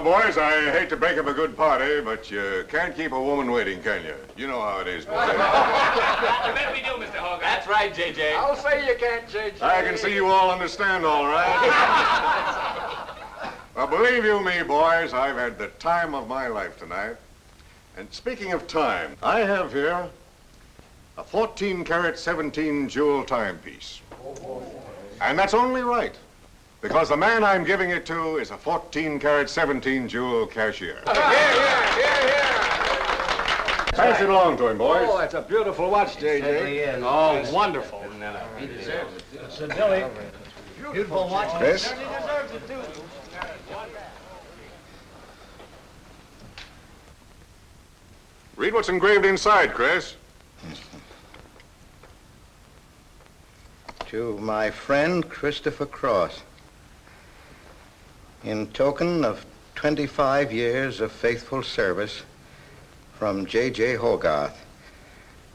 Well, boys, I hate to break up a good party, but you can't keep a woman waiting, can you? You know how it is, boys. You bet we do, Mr. Hogarth. That's right, J.J. I'll say you can't, J.J. I can see you all understand, all right. Well, believe you me, boys, I've had the time of my life tonight. And speaking of time, I have here a 14-carat, 17-jewel timepiece. And that's only right, because the man I'm giving it to is a 14-carat, 17-jewel cashier. Pass it along to him, boys. Oh, that's a beautiful watch, J.J. Oh, wonderful. He deserves it. So, Billy, beautiful watch. Chris? Certainly deserves it, too. Read what's engraved inside, Chris. To my friend Christopher Cross, in token of 25 years of faithful service, from J.J. Hogarth,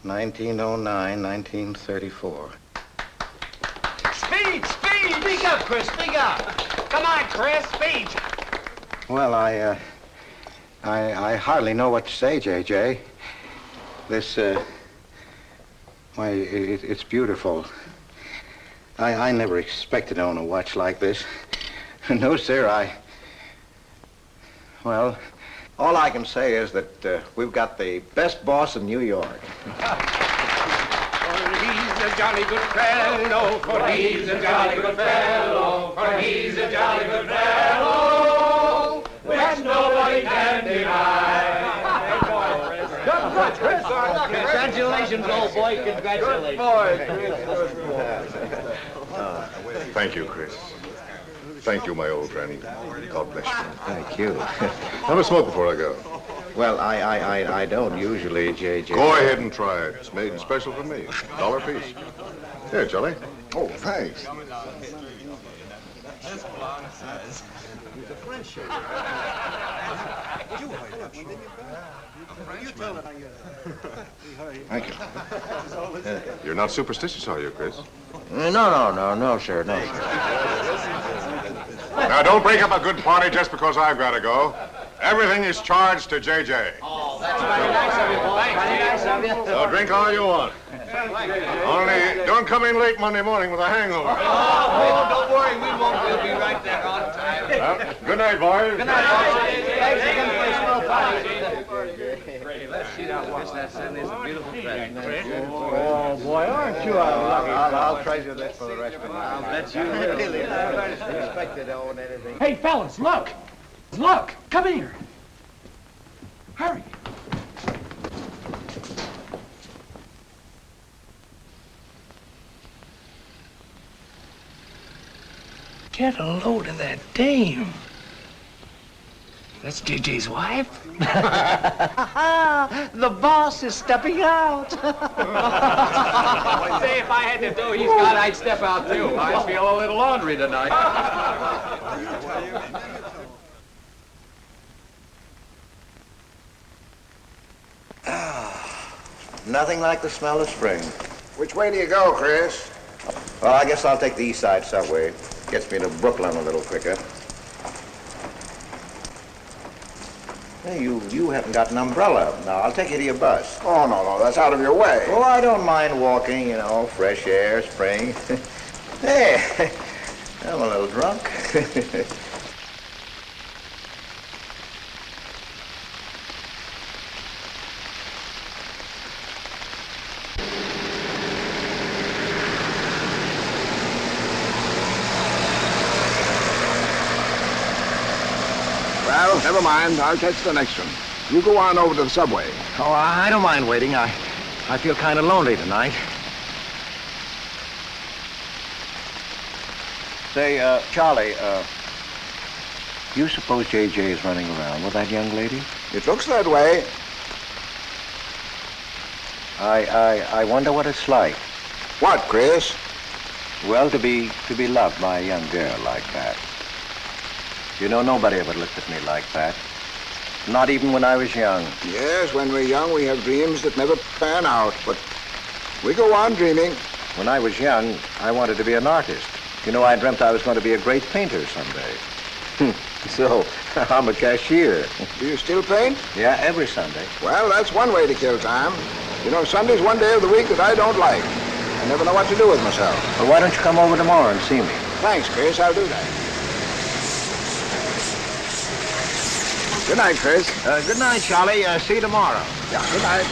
1909-1934. Speech! Speak up, Chris, speak up. Come on, Chris, speech. Well, I hardly know what to say, J.J. This, why, it's beautiful. I never expected to own a watch like this. No, sir, well, all I can say is that we've got the best boss in New York. For he's a jolly good fellow, for he's a jolly good fellow, for he's a jolly good fellow, which nobody can deny. Congratulations, old boy, congratulations. Thank you, Chris. Thank you, my old friend. God bless you. Thank you. Have a smoke before I go. Well, I don't usually, J.J. Go ahead and try it. It's made special for me. $1 a piece. Here, Charlie. Oh, thanks. Thank you. You're not superstitious, are you, Chris? No, sir, no. Now, don't break up a good party just because I've got to go. Everything is charged to J.J. Oh, that's very nice of you, boy. Very nice of you. So drink all you want. Only don't come in late Monday morning with a hangover. Oh, don't worry, we won't. We'll be right there on time. Well, good night, boys. Good night, thanks again for a swell party. Let's see now, watch that. Certainly is a beautiful present. Oh, boy, aren't you a lucky I'll treasure this for the rest of my life. I'll bet you Really, I never expected to own anything. Hey, fellas, look! Look! Come here! Hurry! Get a load of that dame. That's JJ's wife? The boss is stepping out. Say, if I had the dough he's got, I'd step out too. I feel a little laundry tonight. Nothing like the smell of spring. Which way do you go, Chris? Well, I guess I'll take the East Side subway. Gets me to Brooklyn a little quicker. Hey, you haven't got an umbrella. Now, I'll take you to your bus. Oh, no, that's out of your way. Oh, I don't mind walking, you know, fresh air, spring. Hey, I'm a little drunk. Well, never mind. I'll catch the next one. You go on over to the subway. Oh, I don't mind waiting. I feel kind of lonely tonight. Say, Charlie, you suppose J.J. is running around with that young lady? It looks that way. I wonder what it's like. What, Chris? Well, to be loved by a young girl like that. You know, nobody ever looked at me like that. Not even when I was young. Yes, when we're young, we have dreams that never pan out, but we go on dreaming. When I was young, I wanted to be an artist. You know, I dreamt I was going to be a great painter someday. So, I'm a cashier. Do you still paint? Yeah, every Sunday. Well, that's one way to kill time. You know, Sunday's one day of the week that I don't like. I never know what to do with myself. Well, why don't you come over tomorrow and see me? Thanks, Chris. I'll do that. Good night, Chris. Good night, Charlie. See you tomorrow. Yeah, good night.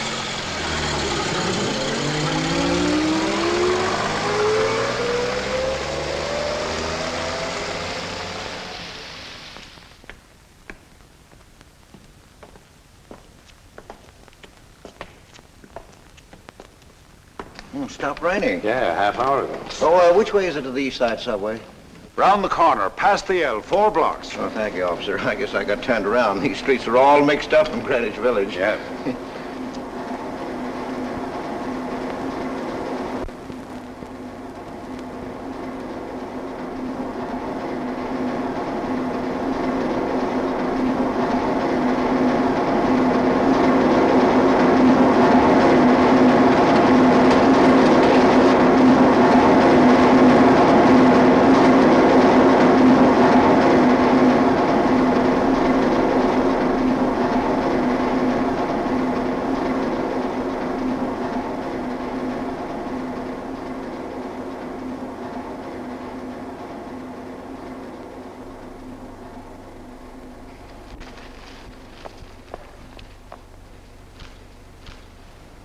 Stopped raining. Yeah, half hour ago. Oh, which way is it to the East Side Subway? Round the corner, past the L, 4 blocks. Oh, thank you, officer. I guess I got turned around. These streets are all mixed up in Greenwich Village. Yeah.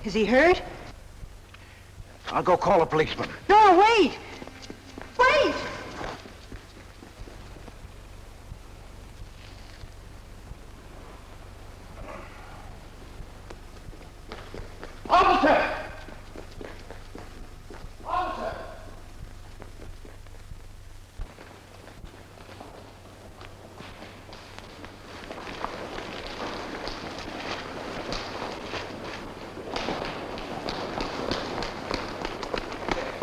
Is he hurt? I'll go call a policeman. No, wait! Wait! Officer! Officer!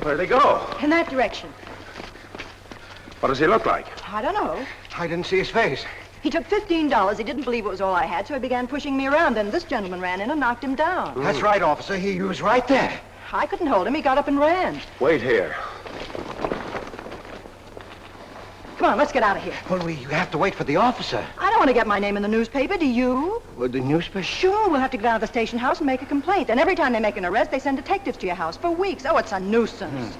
Where'd they go? In that direction. What does he look like? I don't know. I didn't see his face. He took $15. He didn't believe it was all I had, so he began pushing me around. Then this gentleman ran in and knocked him down. That's right, officer. He was right there. I couldn't hold him. He got up and ran. Wait here. Come on, let's get out of here. Well, we have to wait for the officer. I don't want to get my name in the newspaper, do you? Well, the newspaper? Sure, we'll have to go down to the station house and make a complaint. And every time they make an arrest, they send detectives to your house for weeks. Oh, it's a nuisance.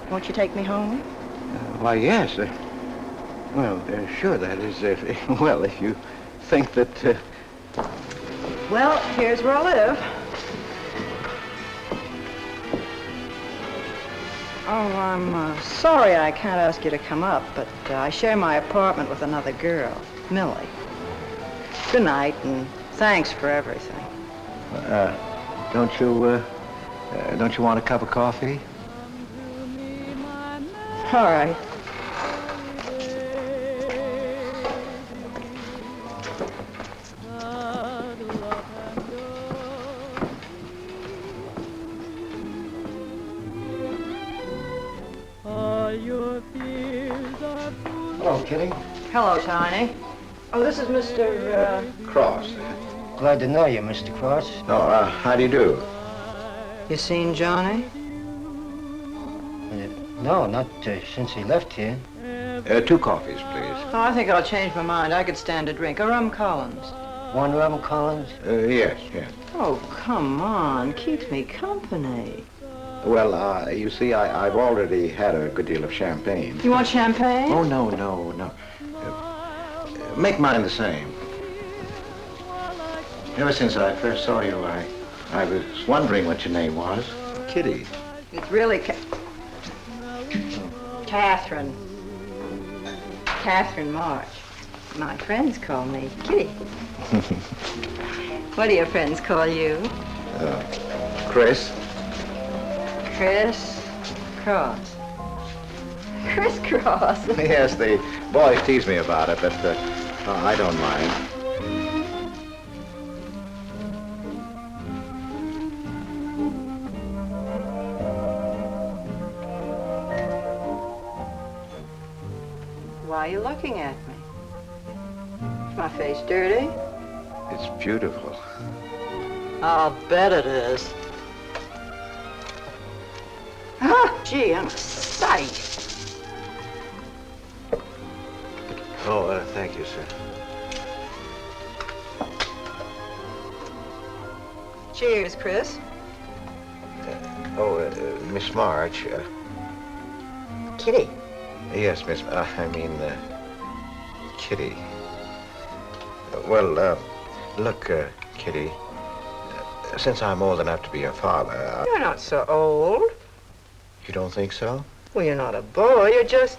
Won't you take me home? Why, yes. Well, sure, that is, well, if you think that, Well, here's where I live. Oh, I'm sorry I can't ask you to come up, but I share my apartment with another girl, Millie. Good night, and thanks for everything. don't you want a cup of coffee? All right. Hello, Kitty. Hello, Tiny. Oh, this is Mr. Cross. Glad to know you, Mr. Cross. Oh, how do you do? You seen Johnny? No, not since he left here. 2 coffees, please. Oh, I think I'll change my mind. I could stand a drink. A rum Collins. One rum Collins? Yes. Oh, come on. Keeps me company. Well, you see, I've already had a good deal of champagne. You want champagne? Oh, no. Make mine the same. Ever since I first saw you, I was wondering what your name was. Kitty. It's really Catherine. Catherine March. My friends call me Kitty. What do your friends call you? Chris. Chris Cross. Chris Cross. Yes, the boys tease me about it, but I don't mind. Why are you looking at me? Is my face dirty? It's beautiful. I'll bet it is. Ah, gee, I'm a sight. Oh, thank you, sir. Cheers, Chris. Miss March. Kitty. Yes, Miss. Kitty. Look, Kitty. Since I'm old enough to be your father. You're not so old. You don't think so? Well, you're not a boy. You're just,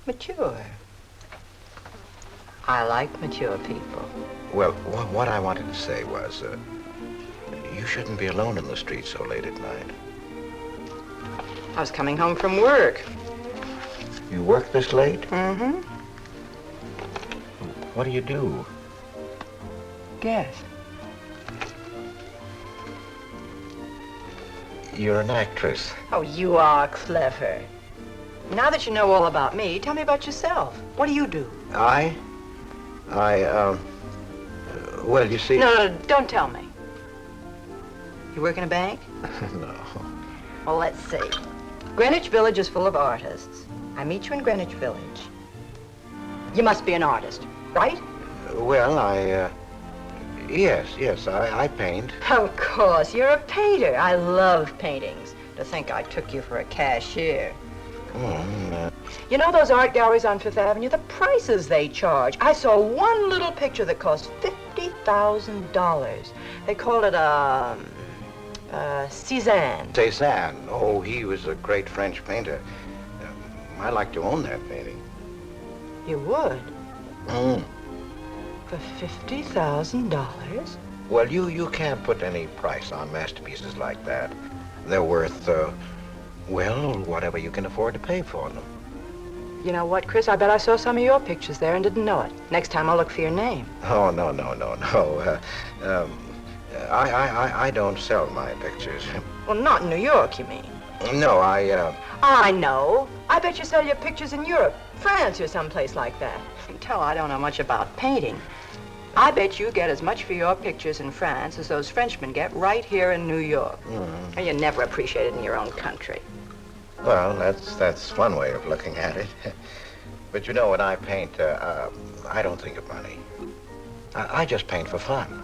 mature. I like mature people. Well, what I wanted to say was, you shouldn't be alone in the street so late at night. I was coming home from work. You work this late? Mm-hmm. What do you do? Guess. You're an actress. Oh, you are clever. Now that you know all about me, tell me about yourself. What do you do? Well, you see... No, don't tell me. You work in a bank? No. Well, let's see. Greenwich Village is full of artists. I meet you in Greenwich Village. You must be an artist, right? Well, Yes, I paint. Of course, you're a painter. I love paintings. To think I took you for a cashier. You know those art galleries on Fifth Avenue? The prices they charge. I saw one little picture that cost $50,000. They called it Cézanne. Cézanne. Oh, he was a great French painter. I'd like to own that painting. You would? For $50,000? Well, you can't put any price on masterpieces like that. They're worth, whatever you can afford to pay for them. You know what, Chris? I bet I saw some of your pictures there and didn't know it. Next time I'll look for your name. Oh, no. I don't sell my pictures. Well, not in New York, you mean? No, I know. I bet you sell your pictures in Europe, France, or someplace like that. You can tell I don't know much about painting. I bet you get as much for your pictures in France as those Frenchmen get right here in New York. And you're never appreciated in your own country. Well, that's one way of looking at it. But you know, when I paint, I don't think of money. I just paint for fun.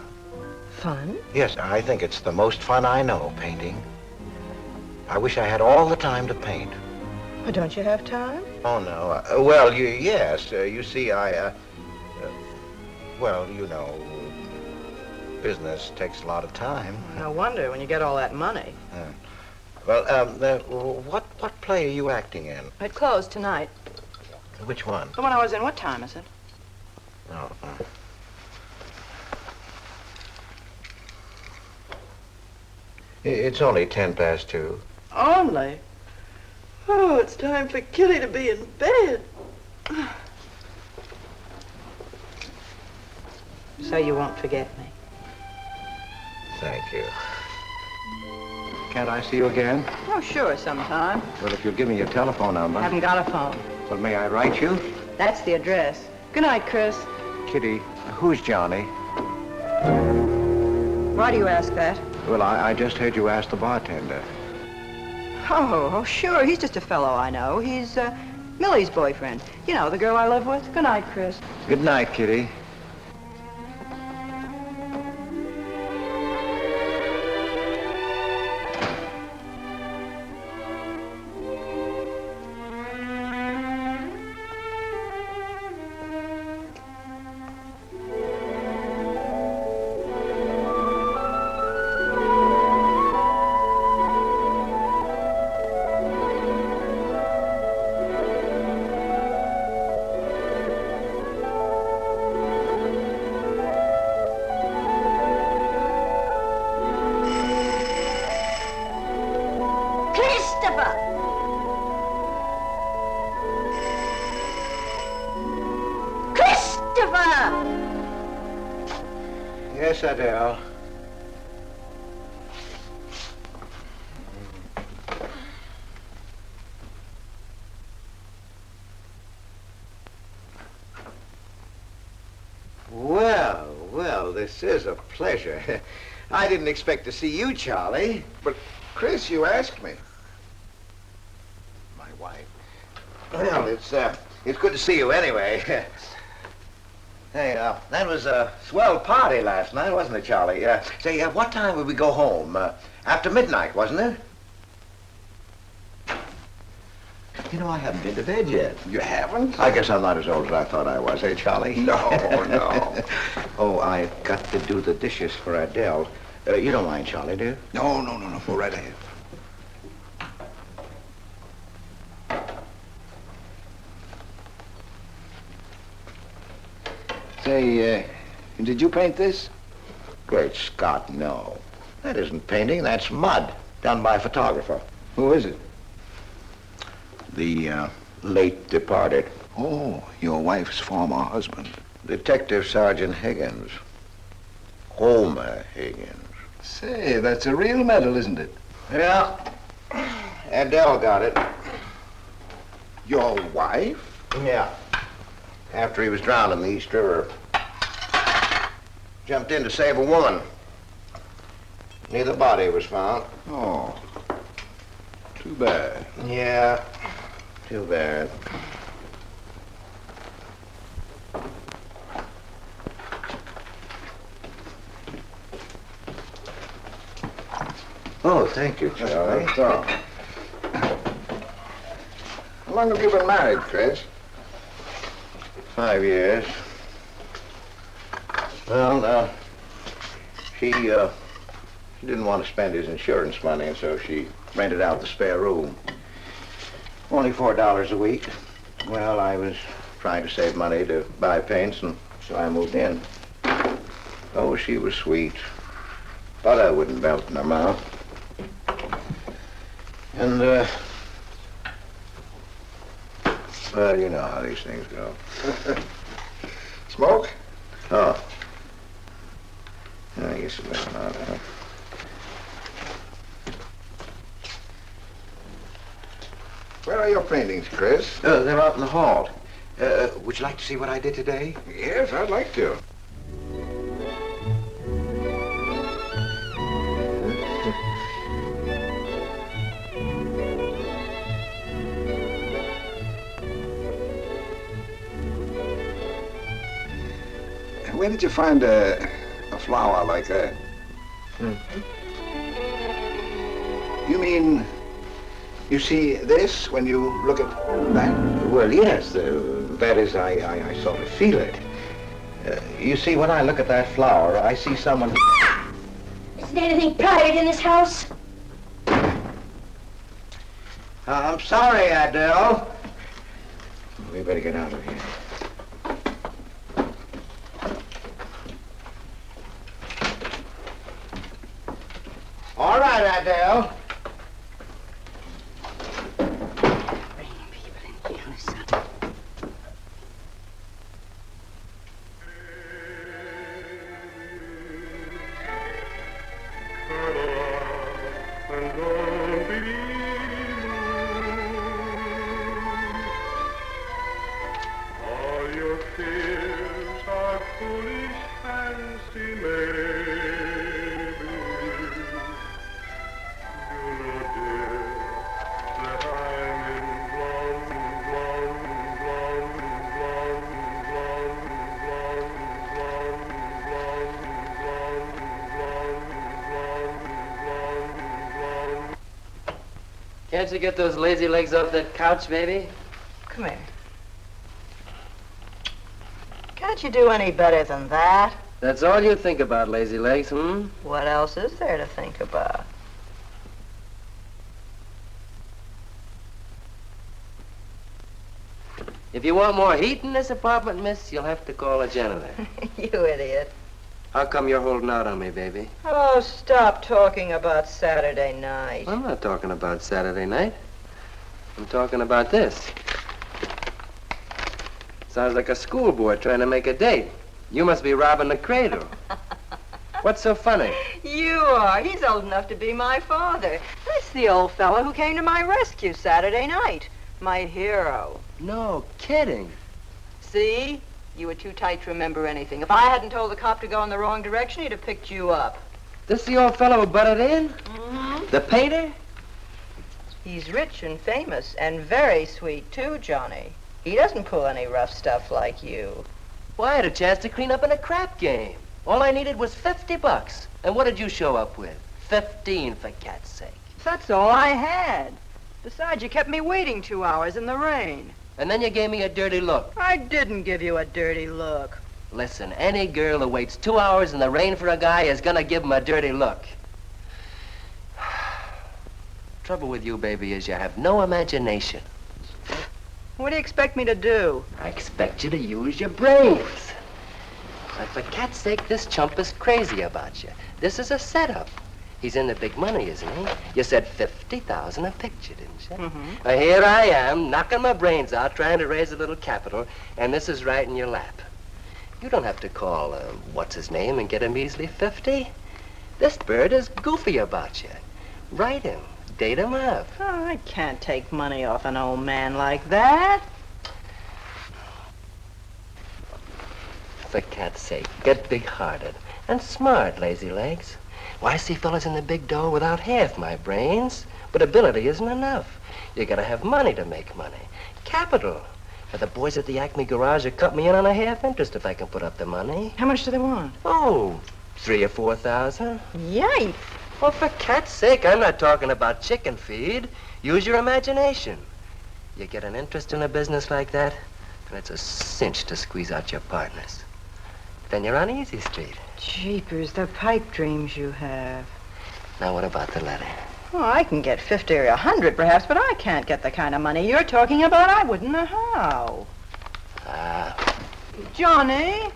Fun? Yes, I think it's the most fun I know, painting. I wish I had all the time to paint. Well, don't you have time? Oh, no. Yes. You see, business takes a lot of time. No wonder when you get all that money. What play are you acting in? It closed tonight. Which one? The one I was in. What time is it? Oh. It's only 2:10. Only? Oh, it's time for Kitty to be in bed. So you won't forget me. Thank you. Can't I see you again? Oh, sure, sometime. Well, if you'll give me your telephone number. Haven't got a phone. Well, may I write you? That's the address. Good night, Chris. Kitty, who's Johnny? Why do you ask that? Well, I just heard you ask the bartender. Oh, sure. He's just a fellow I know. He's Millie's boyfriend. You know, the girl I live with. Good night, Chris. Good night, Kitty. Yes, Adele. Well, this is a pleasure. I didn't expect to see you, Charlie. But, Chris, you asked me. My wife. Well, it's It's good to see you anyway. Hey, that was a swell party last night, wasn't it, Charlie? Say, what time would we go home? After midnight, wasn't it? You know, I haven't been to bed yet. You haven't? I guess I'm not as old as I thought I was, eh, Charlie? No, no. Oh, I've got to do the dishes for Adele. You don't mind, Charlie, do you? No. Go right ahead. Say, did you paint this? Great Scott, no. That isn't painting, that's mud, done by a photographer. Who is it? The late departed Oh, your wife's former husband. Detective Sergeant Higgins. Homer Higgins. Say, that's a real medal, isn't it? Yeah. Adele got it. Your wife? Yeah. After he was drowned in the East River. Jumped in to save a woman. Neither body was found. Oh, too bad. Yeah, too bad. Oh, thank you, Charlie. That's all. How long have you been married, Chris? 5 years. Well, she didn't want to spend his insurance money, and so she rented out the spare room. Only $4 a week. Well, I was trying to save money to buy paints, and so I moved in. Oh, she was sweet. Butter wouldn't melt in her mouth. And, well, you know how these things go. Smoke? Oh. I guess it went out, huh? Where are your paintings, Chris? They're out in the hall. Would you like to see what I did today? Yes, I'd like to. Where did you find a flower like that? You mean you see this when you look at that? Well, yes. That is, I sort of feel it. You see, when I look at that flower, I see someone... Isn't anything private in this house? I'm sorry, Adele. We better get out of here. All right, Adele. Bringing people in here, son. All your fears are foolish fancy maybe. You know, dear, that I'm in Can't you get those lazy legs off that couch, baby? Come here. Can't you do any better than that? That's all you think about, lazy legs, hmm? What else is there to think about? If you want more heat in this apartment, miss, you'll have to call a janitor. You idiot. How come you're holding out on me, baby? Oh, stop talking about Saturday night. I'm not talking about Saturday night. I'm talking about this. Sounds like a schoolboy trying to make a date. You must be robbing the cradle. What's so funny? You are. He's old enough to be my father. That's the old fellow who came to my rescue Saturday night. My hero. No kidding. See? You were too tight to remember anything. If I hadn't told the cop to go in the wrong direction, he'd have picked you up. This the old fellow who butted in? Mm-hmm. The painter? He's rich and famous and very sweet, too, Johnny. He doesn't pull any rough stuff like you. Well, I had a chance to clean up in a crap game. All I needed was $50. And what did you show up with? 15, for cat's sake. That's all I had. Besides, you kept me waiting 2 hours in the rain. And then you gave me a dirty look. I didn't give you a dirty look. Listen, any girl who waits 2 hours in the rain for a guy is gonna give him a dirty look. Trouble with you, baby, is you have no imagination. What do you expect me to do? I expect you to use your brains. But for cat's sake, this chump is crazy about you. This is a setup. He's in the big money, isn't he? You said 50,000 a picture, didn't you? Mm-hmm. Well, here I am, knocking my brains out, trying to raise a little capital, and this is right in your lap. You don't have to call, what's his name, and get him easily 50. This bird is goofy about you. Write him. Date him up. Oh, I can't take money off an old man like that. For cat's sake, get big-hearted and smart, lazy legs. Why, I see fellas in the big dough without half my brains, but ability isn't enough. You gotta have money to make money. Capital. Now, the boys at the Acme garage will cut me in on a half interest if I can put up the money. How much do they want? Oh, 3,000 or 4,000. Yikes. Well, for cat's sake, I'm not talking about chicken feed. Use your imagination. You get an interest in a business like that, and it's a cinch to squeeze out your partners. Then you're on easy street. Jeepers, the pipe dreams you have. Now, what about the letter? Oh, I can get 50 or 100 perhaps, but I can't get the kind of money you're talking about. I wouldn't know how. Johnny?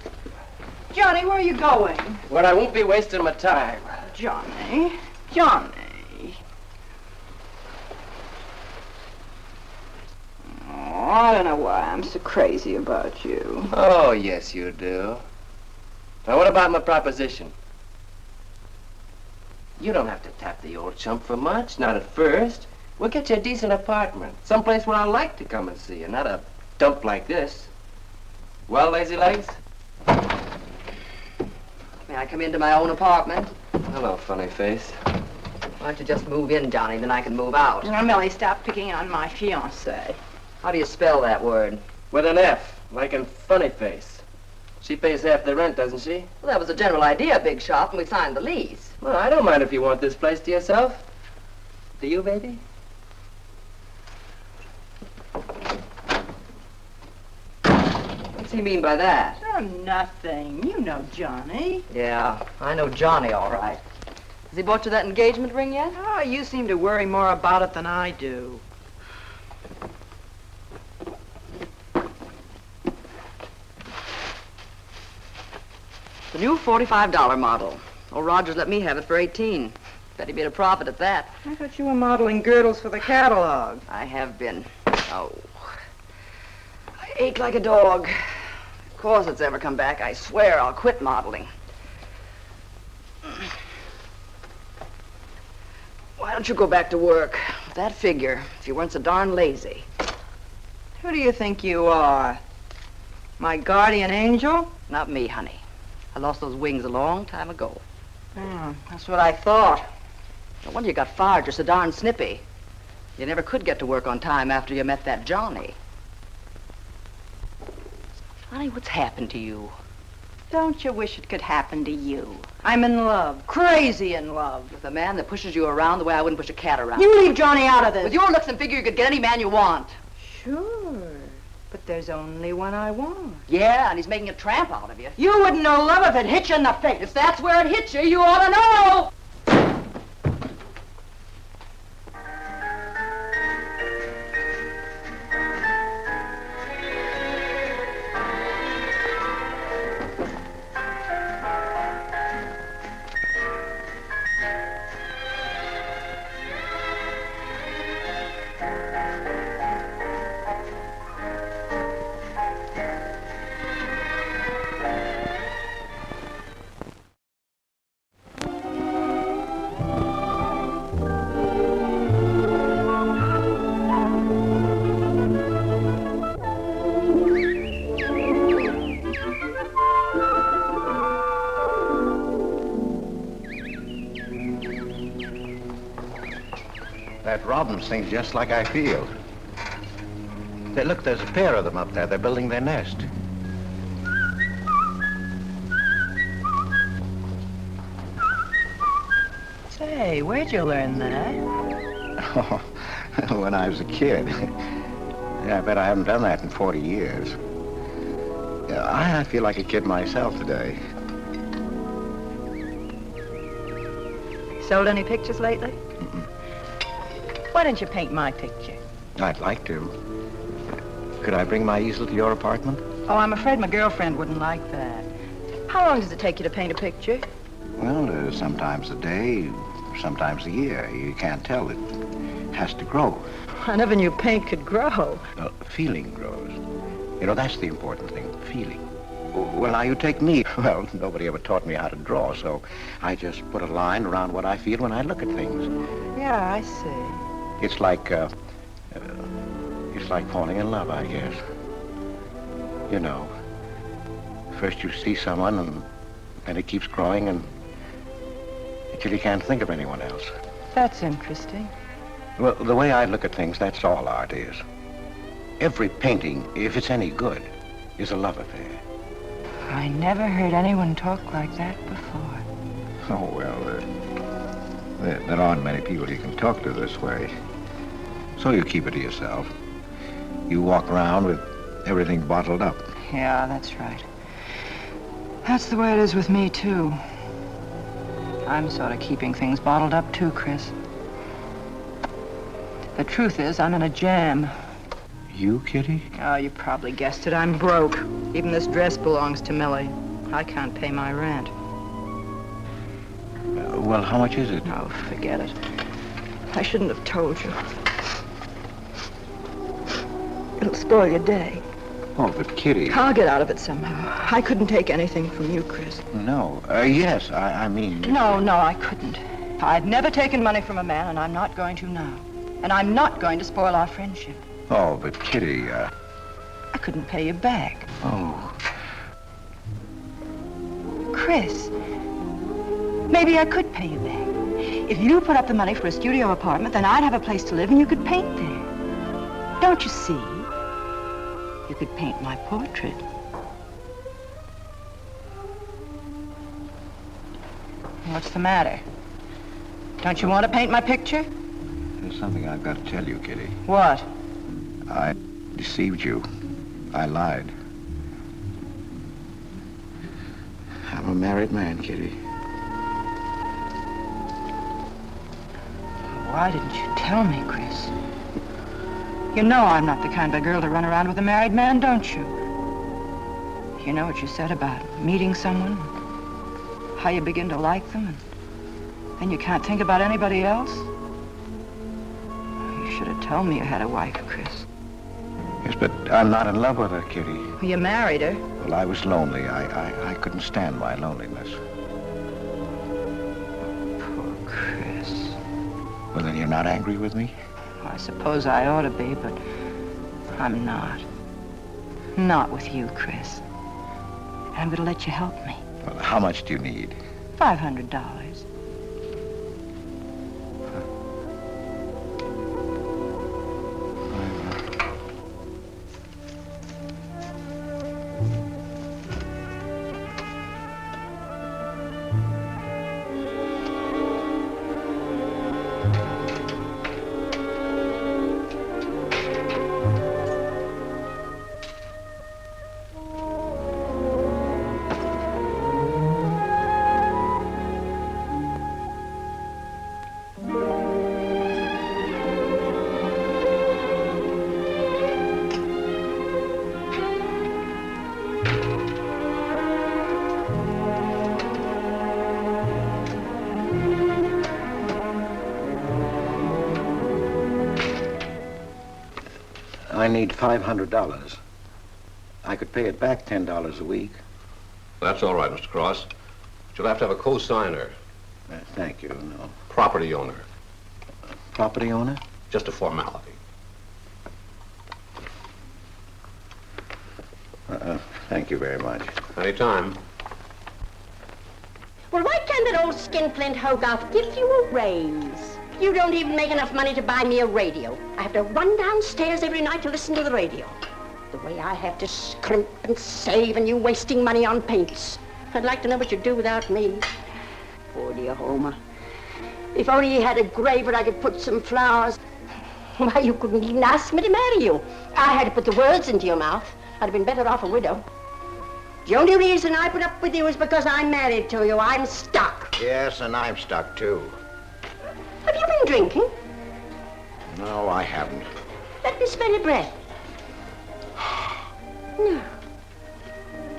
Johnny, where are you going? Well, I won't be wasting my time. Johnny? Johnny? Oh, I don't know why I'm so crazy about you. Oh, yes, you do. Now, what about my proposition? You don't have to tap the old chump for much, not at first. We'll get you a decent apartment, someplace where I like to come and see you, not a dump like this. Well, lazy legs? May I come into my own apartment? Hello, funny face. Why don't you just move in, Johnny, then I can move out. Now, Millie, stop picking on my fiancée. How do you spell that word? With an F, like in funny face. She pays half the rent, doesn't she? Well, that was the general idea, Big Shot, when we signed the lease. Well, I don't mind if you want this place to yourself. Do you, baby? What's he mean by that? Oh, nothing. You know Johnny. Yeah, I know Johnny all right. Has he bought you that engagement ring yet? Oh, you seem to worry more about it than I do. The new $45 model. Old Rogers let me have it for 18. Bet he made a profit at that. I thought you were modeling girdles for the catalog. I have been. Oh. I ache like a dog. If corsets ever come back, I swear I'll quit modeling. Why don't you go back to work? With that figure, if you weren't so darn lazy. Who do you think you are? My guardian angel? Not me, honey. I lost those wings a long time ago. That's what I thought. No wonder you got fired. You're so darn snippy. You never could get to work on time after you met that Johnny. Honey, what's happened to you? Don't you wish it could happen to you? I'm in love. Crazy in love. With a man that pushes you around the way I wouldn't push a cat around. You leave Johnny out of this. With your looks and figure, you could get any man you want. Sure. But there's only one I want. Yeah, and he's making a tramp out of you. You wouldn't know love if it hit you in the face. If that's where it hit you, you ought to know. That robin sings just like I feel. Look, there's a pair of them up there. They're building their nest. Say, where'd you learn that? Oh, when I was a kid. Yeah, I bet I haven't done that in 40 years. Yeah, I feel like a kid myself today. Sold any pictures lately? Why don't you paint my picture? I'd like to. Could I bring my easel to your apartment? Oh, I'm afraid my girlfriend wouldn't like that. How long does it take you to paint a picture? Well, sometimes a day, sometimes a year. You can't tell. It has to grow. I never knew paint could grow. Feeling grows. You know, that's the important thing, feeling. Well, now you take me. Well, nobody ever taught me how to draw, so I just put a line around what I feel when I look at things. Yeah, I see. It's like falling in love, I guess. You know, first you see someone, and then it keeps growing, and until you can't think of anyone else. That's interesting. Well, the way I look at things, that's all art is. Every painting, if it's any good, is a love affair. I never heard anyone talk like that before. Oh, well, there aren't many people you can talk to this way. So you keep it to yourself. You walk around with everything bottled up. Yeah, that's right. That's the way it is with me, too. I'm sort of keeping things bottled up, too, Chris. The truth is, I'm in a jam. You, Kitty? Oh, you probably guessed it. I'm broke. Even this dress belongs to Millie. I can't pay my rent. Well, how much is it? Oh, forget it. I shouldn't have told you. It'll spoil your day. Oh, but Kitty... I'll get out of it somehow. I couldn't take anything from you, Chris. No. Yes, I mean... No, I couldn't. I've never taken money from a man, and I'm not going to now. And I'm not going to spoil our friendship. Oh, but Kitty, I couldn't pay you back. Oh. Chris, maybe I could pay you back. If you put up the money for a studio apartment, then I'd have a place to live and you could paint there. Don't you see? You could paint my portrait. What's the matter? Don't you want to paint my picture? There's something I've got to tell you, Kitty. What? I deceived you. I lied. I'm a married man, Kitty. Why didn't you tell me, Chris? You know I'm not the kind of girl to run around with a married man, don't you? You know what you said about meeting someone, how you begin to like them, and then you can't think about anybody else? You should have told me you had a wife, Chris. Yes, but I'm not in love with her, Kitty. Well, you married her. Well, I was lonely. I couldn't stand my loneliness. Poor Chris. Well, then you're not angry with me? I suppose I ought to be, but I'm not. Not with you, Chris. And I'm going to let you help me. Well, how much do you need? $500. I need $500. I could pay it back $10 a week. That's all right, Mr. Cross. But you'll have to have a co-signer. Thank you, no. Property owner. Property owner? Just a formality. Thank you very much. Anytime. Well, why can't that old skinflint Hogarth give you a raise? You don't even make enough money to buy me a radio. I have to run downstairs every night to listen to the radio. The way I have to scrimp and save and you wasting money on paints. I'd like to know what you'd do without me. Poor dear Homer. If only he had a grave where I could put some flowers. Why, you couldn't even ask me to marry you. I had to put the words into your mouth. I'd have been better off a widow. The only reason I put up with you is because I'm married to you. I'm stuck. Yes, and I'm stuck, too. Have you been drinking? No, I haven't. Let me smell your breath. No.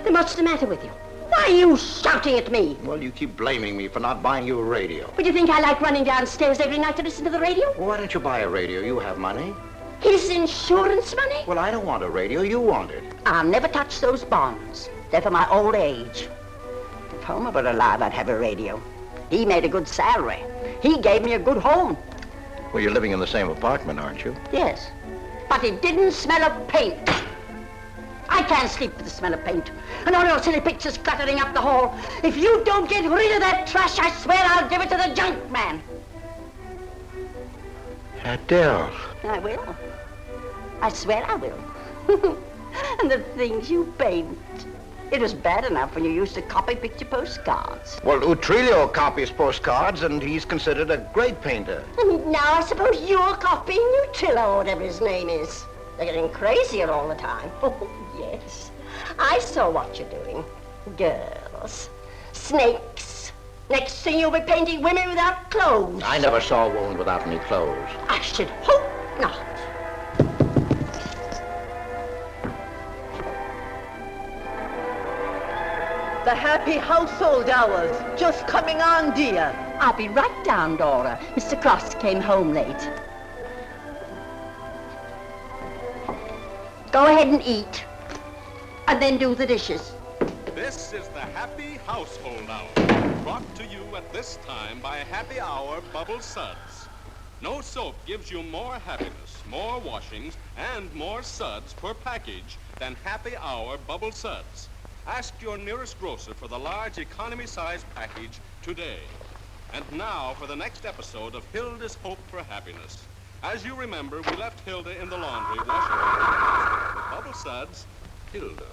Then what's the matter with you? Why are you shouting at me? Well, you keep blaming me for not buying you a radio. But you think I like running downstairs every night to listen to the radio? Well, why don't you buy a radio? You have money. His insurance money? Well, I don't want a radio. You want it. I'll never touch those bonds. They're for my old age. If Homer were alive, I'd have a radio. He made a good salary. He gave me a good home. Well, you're living in the same apartment, aren't you? Yes. But it didn't smell of paint. I can't sleep with the smell of paint. And all your silly pictures cluttering up the hall. If you don't get rid of that trash, I swear I'll give it to the junk man. Adele. I will. I swear I will. And the things you paint. It was bad enough when you used to copy picture postcards. Well, Utrilio copies postcards, and he's considered a great painter. And now I suppose you're copying Utrillo, or whatever his name is. They're getting crazier all the time. Oh, yes. I saw what you're doing. Girls. Snakes. Next thing you'll be painting women without clothes. I never saw a woman without any clothes. I should hope not. The happy household hours just coming on, dear. I'll be right down, Dora. Mr. Cross came home late. Go ahead and eat. And then do the dishes. This is the Happy Household Hour, brought to you at this time by Happy Hour Bubble Suds. No soap gives you more happiness, more washings, and more suds per package than Happy Hour Bubble Suds. Ask your nearest grocer for the large economy-size package today. And now for the next episode of Hilda's Hope for Happiness. As you remember, we left Hilda in the laundry washing her. With Bubble Suds, Hilda.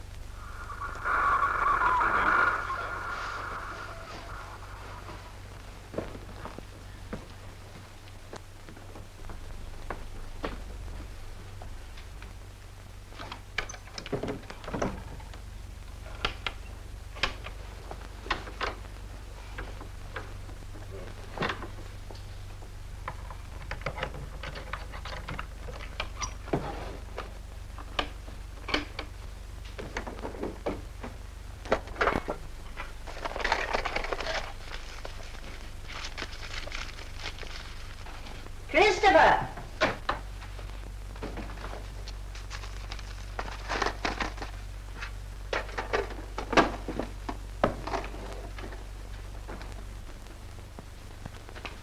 Christopher!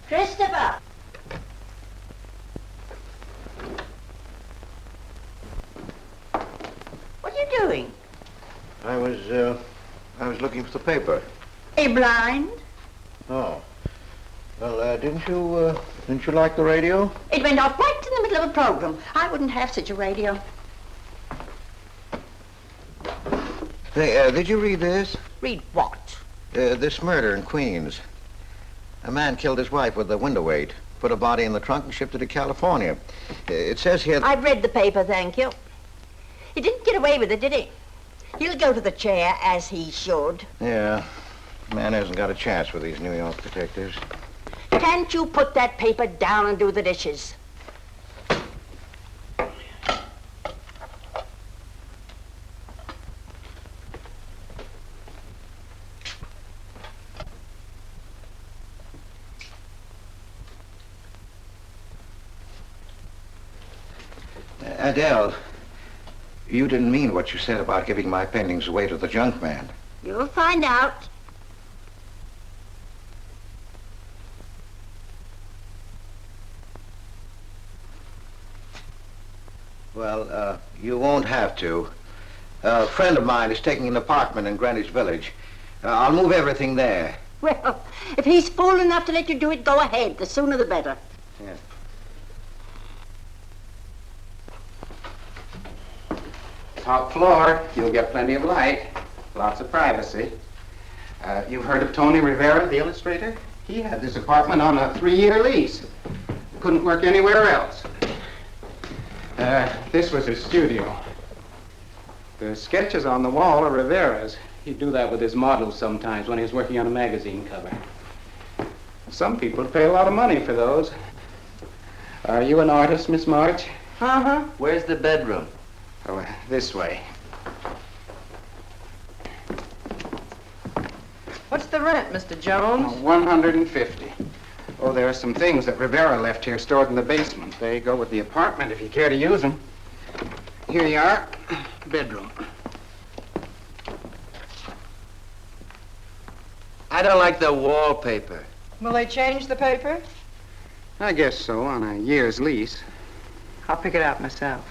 Christopher! What are you doing? I was looking for the paper. Are you blind? Oh. Well, didn't you like the radio? It went off right in the middle of a program. I wouldn't have such a radio. Hey, did you read this? Read what? This murder in Queens. A man killed his wife with a window weight, put a body in the trunk and shipped it to California. It says here... I've read the paper, thank you. He didn't get away with it, did he? He'll go to the chair, as he should. Yeah. Man hasn't got a chance with these New York detectives. Can't you put that paper down and do the dishes? Adele, you didn't mean what you said about giving my paintings away to the junk man. You'll find out. Well, you won't have to. A friend of mine is taking an apartment in Greenwich Village. I'll move everything there. Well, if he's fool enough to let you do it, go ahead. The sooner the better. Yeah. Top floor, you'll get plenty of light, lots of privacy. You've heard of Tony Rivera, the illustrator? He had this apartment on a 3-year lease. Couldn't work anywhere else. This was his studio. The sketches on the wall are Rivera's. He'd do that with his models sometimes when he was working on a magazine cover. Some people pay a lot of money for those. Are you an artist, Miss March? Uh-huh. Where's the bedroom? Oh, this way. What's the rent, Mr. Jones? $150. Oh, there are some things that Rivera left here stored in the basement. They go with the apartment if you care to use them. Here you are. Bedroom. I don't like the wallpaper. Will they change the paper? I guess so, on a year's lease. I'll pick it out myself.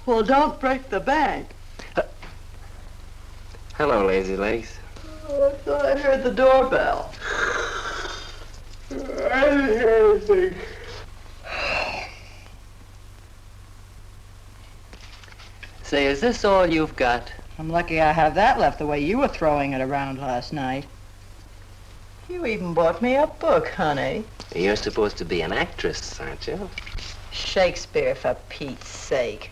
Well, don't break the bank. Hello, Lazy Legs. Oh, I thought I heard the doorbell. I didn't hear anything. Say, is this all you've got? I'm lucky I have that left the way you were throwing it around last night. You even bought me a book, honey. You're supposed to be an actress, aren't you? Shakespeare, for Pete's sake.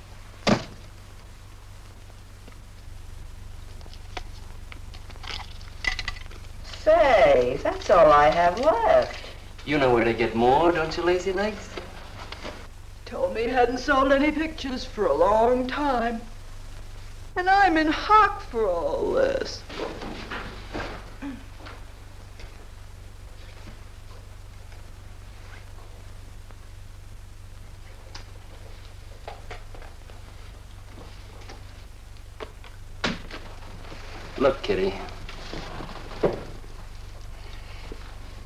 Say, that's all I have left. You know where to get more, don't you, Lazy Legs? Told me he hadn't sold any pictures for a long time. And I'm in hock for all this. Look, Kitty.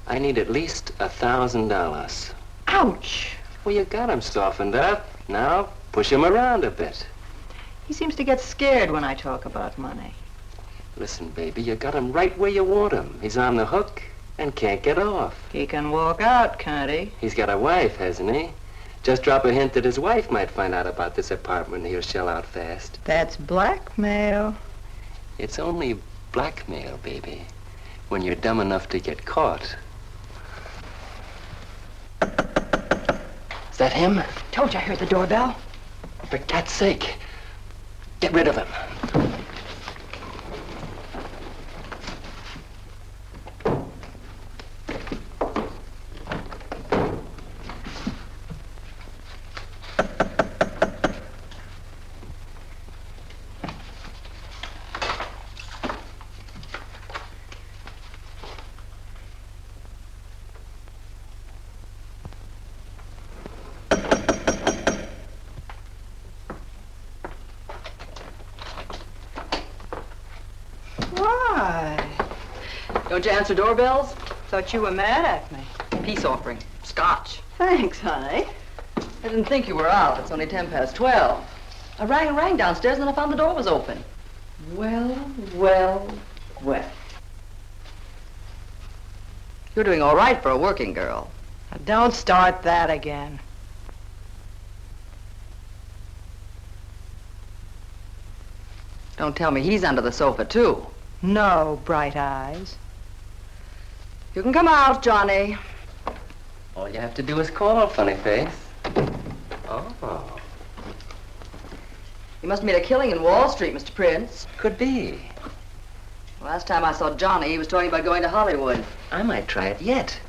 I need at least $1,000. Ouch! Well, you got him softened up. Now, push him around a bit. He seems to get scared when I talk about money. Listen, baby, you got him right where you want him. He's on the hook and can't get off. He can walk out, can't he? He's got a wife, hasn't he? Just drop a hint that his wife might find out about this apartment and he'll shell out fast. That's blackmail. It's only blackmail, baby, when you're dumb enough to get caught. Is that him? Told you I heard the doorbell. For God's sake, get rid of him. Don't you answer doorbells? Thought you were mad at me. Peace offering. Scotch. Thanks, honey. I didn't think you were out. It's only 12:10. I rang and rang downstairs, and then I found the door was open. Well, well, well. You're doing all right for a working girl. Now, don't start that again. Don't tell me he's under the sofa, too. No, bright eyes. You can come out, Johnny. All you have to do is call, funny face. Oh. You must have made a killing in Wall Street, Mr. Prince. Could be. Last time I saw Johnny, he was talking about going to Hollywood. I might try it yet.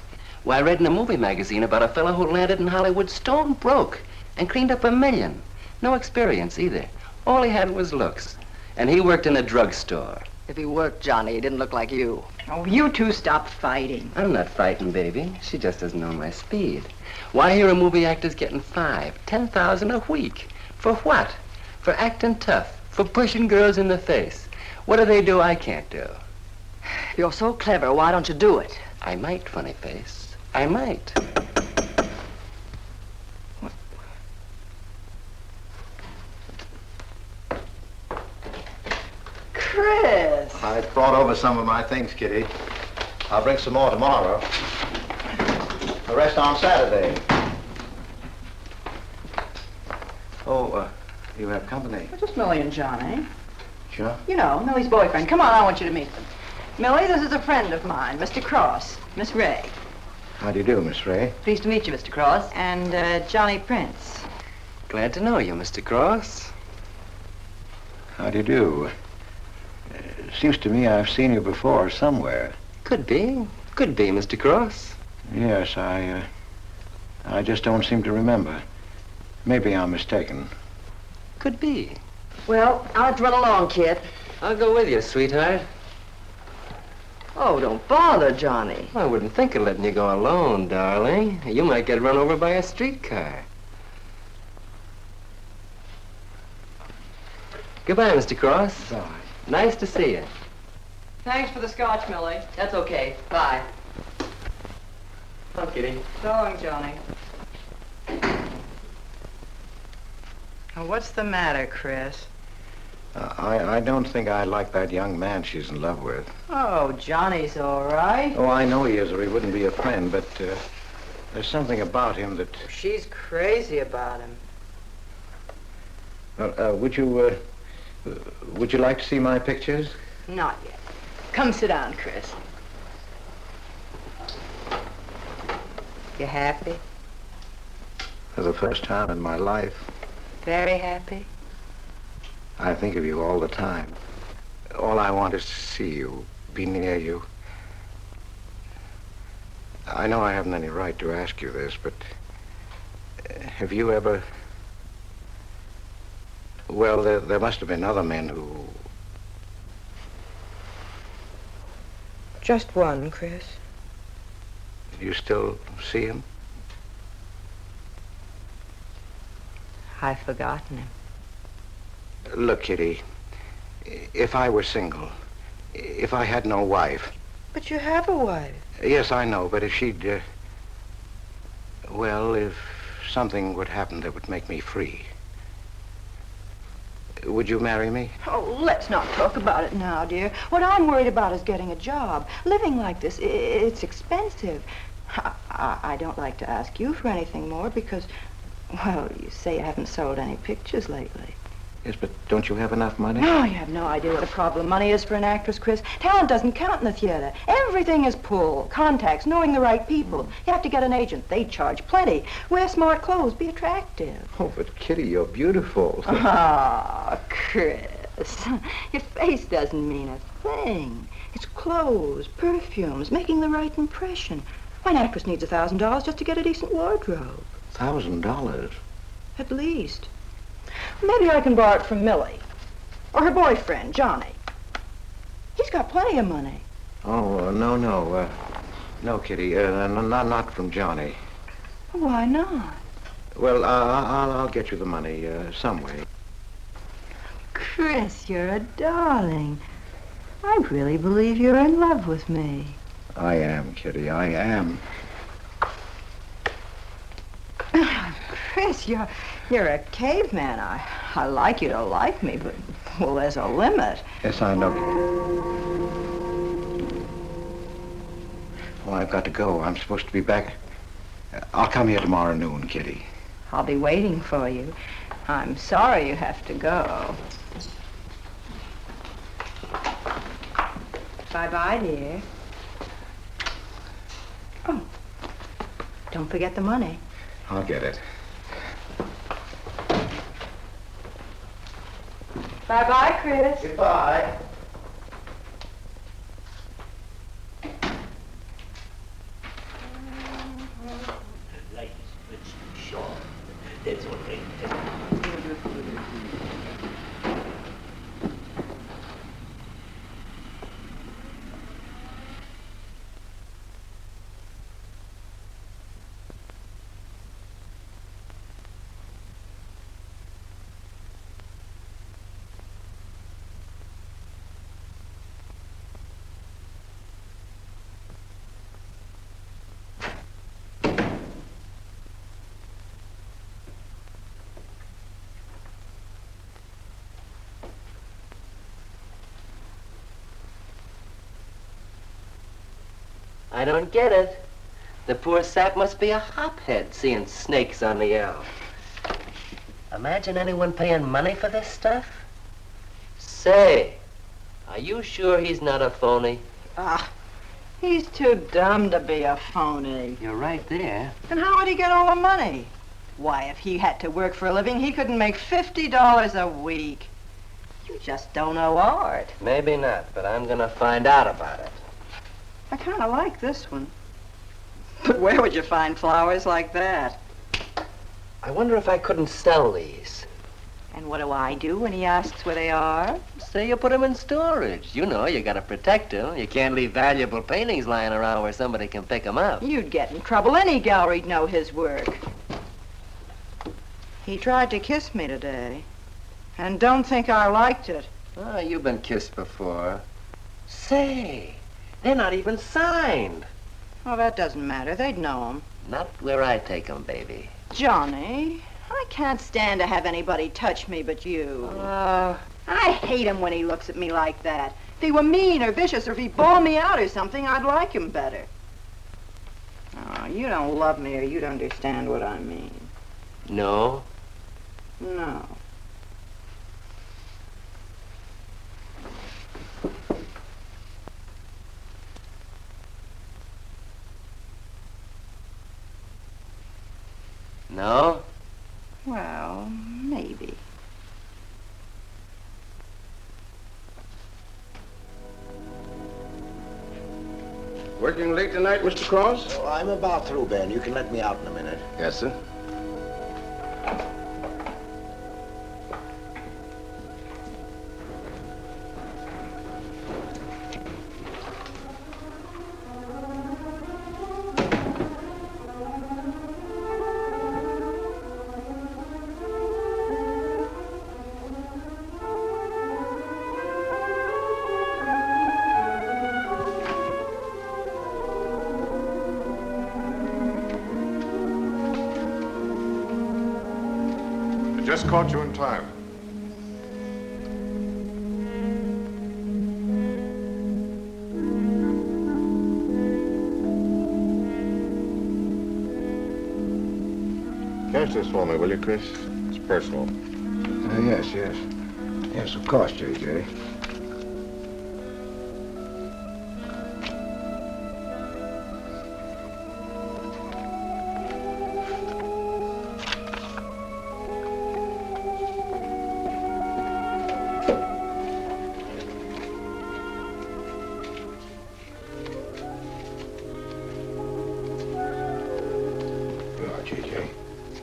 Well, I read in a movie magazine about a fellow who landed in Hollywood stone broke and cleaned up $1 million. No experience either. All he had was looks. And he worked in a drugstore. If he worked, Johnny, he didn't look like you. Oh, you two stop fighting. I'm not frightened, baby. She just doesn't know my speed. Why, here are movie actors getting $5,000, $10,000 a week. For what? For acting tough. For pushing girls in the face. What do they do I can't do? If you're so clever, why don't you do it? I might, funny face. I might. Chris! I brought over some of my things, Kitty. I'll bring some more tomorrow. The rest on Saturday. Oh, you have company. Well, just Millie and Johnny. Sure. You know, Millie's boyfriend. Come on, I want you to meet them. Millie, this is a friend of mine, Mr. Cross, Miss Ray. How do you do, Miss Ray? Pleased to meet you, Mr. Cross. And Johnny Prince. Glad to know you, Mr. Cross. How do you do? Seems to me I've seen you before somewhere. Could be. Could be, Mr. Cross. Yes, I just don't seem to remember. Maybe I'm mistaken. Could be. Well, I'll have to run along, kid. I'll go with you, sweetheart. Oh, don't bother, Johnny. I wouldn't think of letting you go alone, darling. You might get run over by a streetcar. Goodbye, Mr. Cross. Bye. Nice to see you. Thanks for the scotch, Millie. That's okay. Bye. Come, Kitty. So long, Johnny. Now, what's the matter, Chris? I don't think I like that young man she's in love with. Oh, Johnny's all right. Oh, I know he is, or he wouldn't be a friend, but there's something about him that... She's crazy about him. Would you like to see my pictures? Not yet. Come sit down, Chris. You happy? For the first time in my life. Very happy? I think of you all the time. All I want is to see you, be near you. I know I haven't any right to ask you this, but have you ever... Well, there must have been other men who... Just one, Chris. You still see him? I've forgotten him. Look, Kitty, if I were single, if I had no wife... But you have a wife. Yes, I know, but if she'd... well, if something would happen that would make me free... Would you marry me? Oh, let's not talk about it now, dear. What I'm worried about is getting a job. Living like this, it's expensive. I don't like to ask you for anything more because, well, you say you haven't sold any pictures lately. Yes, but don't you have enough money? No, you have no idea what a problem money is for an actress, Chris. Talent doesn't count in the theater. Everything is pull, contacts, knowing the right people. You have to get an agent. They charge plenty. Wear smart clothes. Be attractive. Oh, but Kitty, you're beautiful. Ah, Chris. Your face doesn't mean a thing. It's clothes, perfumes, making the right impression. Why, an actress needs $1,000 just to get a decent wardrobe. $1,000? At least. Maybe I can borrow it from Millie. Or her boyfriend, Johnny. He's got plenty of money. Oh, no. No, Kitty. Not from Johnny. Why not? Well, I'll get you the money some way. Chris, you're a darling. I really believe you're in love with me. I am, Kitty. I am. Chris, you're a caveman. I like you to like me, but, well, there's a limit. Yes, I know. Well, I've got to go. I'm supposed to be back. I'll come here tomorrow noon, Kitty. I'll be waiting for you. I'm sorry you have to go. Bye-bye, dear. Oh, don't forget the money. I'll get it. Bye-bye, Chris. Goodbye. I don't get it. The poor sap must be a hophead seeing snakes on the L. Imagine anyone paying money for this stuff. Say, are you sure he's not a phony? Ah, he's too dumb to be a phony. You're right there. And how would he get all the money? Why, if he had to work for a living, he couldn't make $50 a week. You just don't know art. Maybe not, but I'm gonna find out about it. I kind of like this one. But where would you find flowers like that? I wonder if I couldn't sell these. And what do I do when he asks where they are? Say you put them in storage. You know, you gotta protect them. You can't leave valuable paintings lying around where somebody can pick them up. You'd get in trouble. Any gallery'd know his work. He tried to kiss me today. And don't think I liked it. Oh, you've been kissed before. Say, they're not even signed. Oh, that doesn't matter. They'd know him. Not where I take them, baby. Johnny, I can't stand to have anybody touch me but you. I hate him when he looks at me like that. If he were mean or vicious or if he bawled me out or something, I'd like him better. Oh, you don't love me or you'd understand what I mean. No? No. No? Well, maybe. Working late tonight, Mr. Cross? Oh, I'm about through, Ben. You can let me out in a minute. Yes, sir. Just caught you in time. Cash this for me, will you, Chris? It's personal. Yes. Yes, of course, J.J.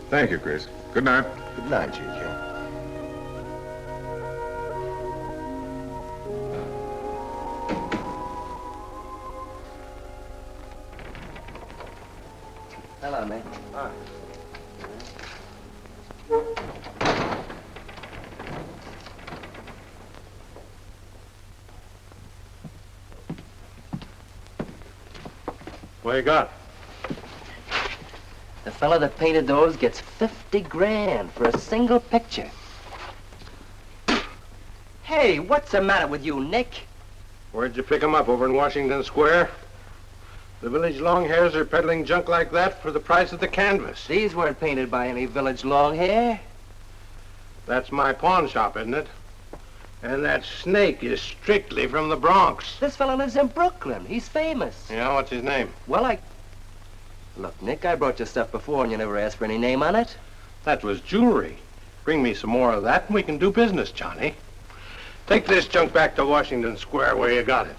Thank you, Chris. Good night. Good night, J.J. Hello, mate. Hi. What you got? The fella that painted those gets 50 grand for a single picture. Hey, what's the matter with you, Nick? Where'd you pick 'em up? Over in Washington Square? The village longhairs are peddling junk like that for the price of the canvas. These weren't painted by any village longhair. That's my pawn shop, isn't it? And that snake is strictly from the Bronx. This fella lives in Brooklyn. He's famous. Yeah, what's his name? Well, Look, Nick, I brought you stuff before and you never asked for any name on it. That was jewelry. Bring me some more of that and we can do business, Johnny. Take this junk back to Washington Square where you got it.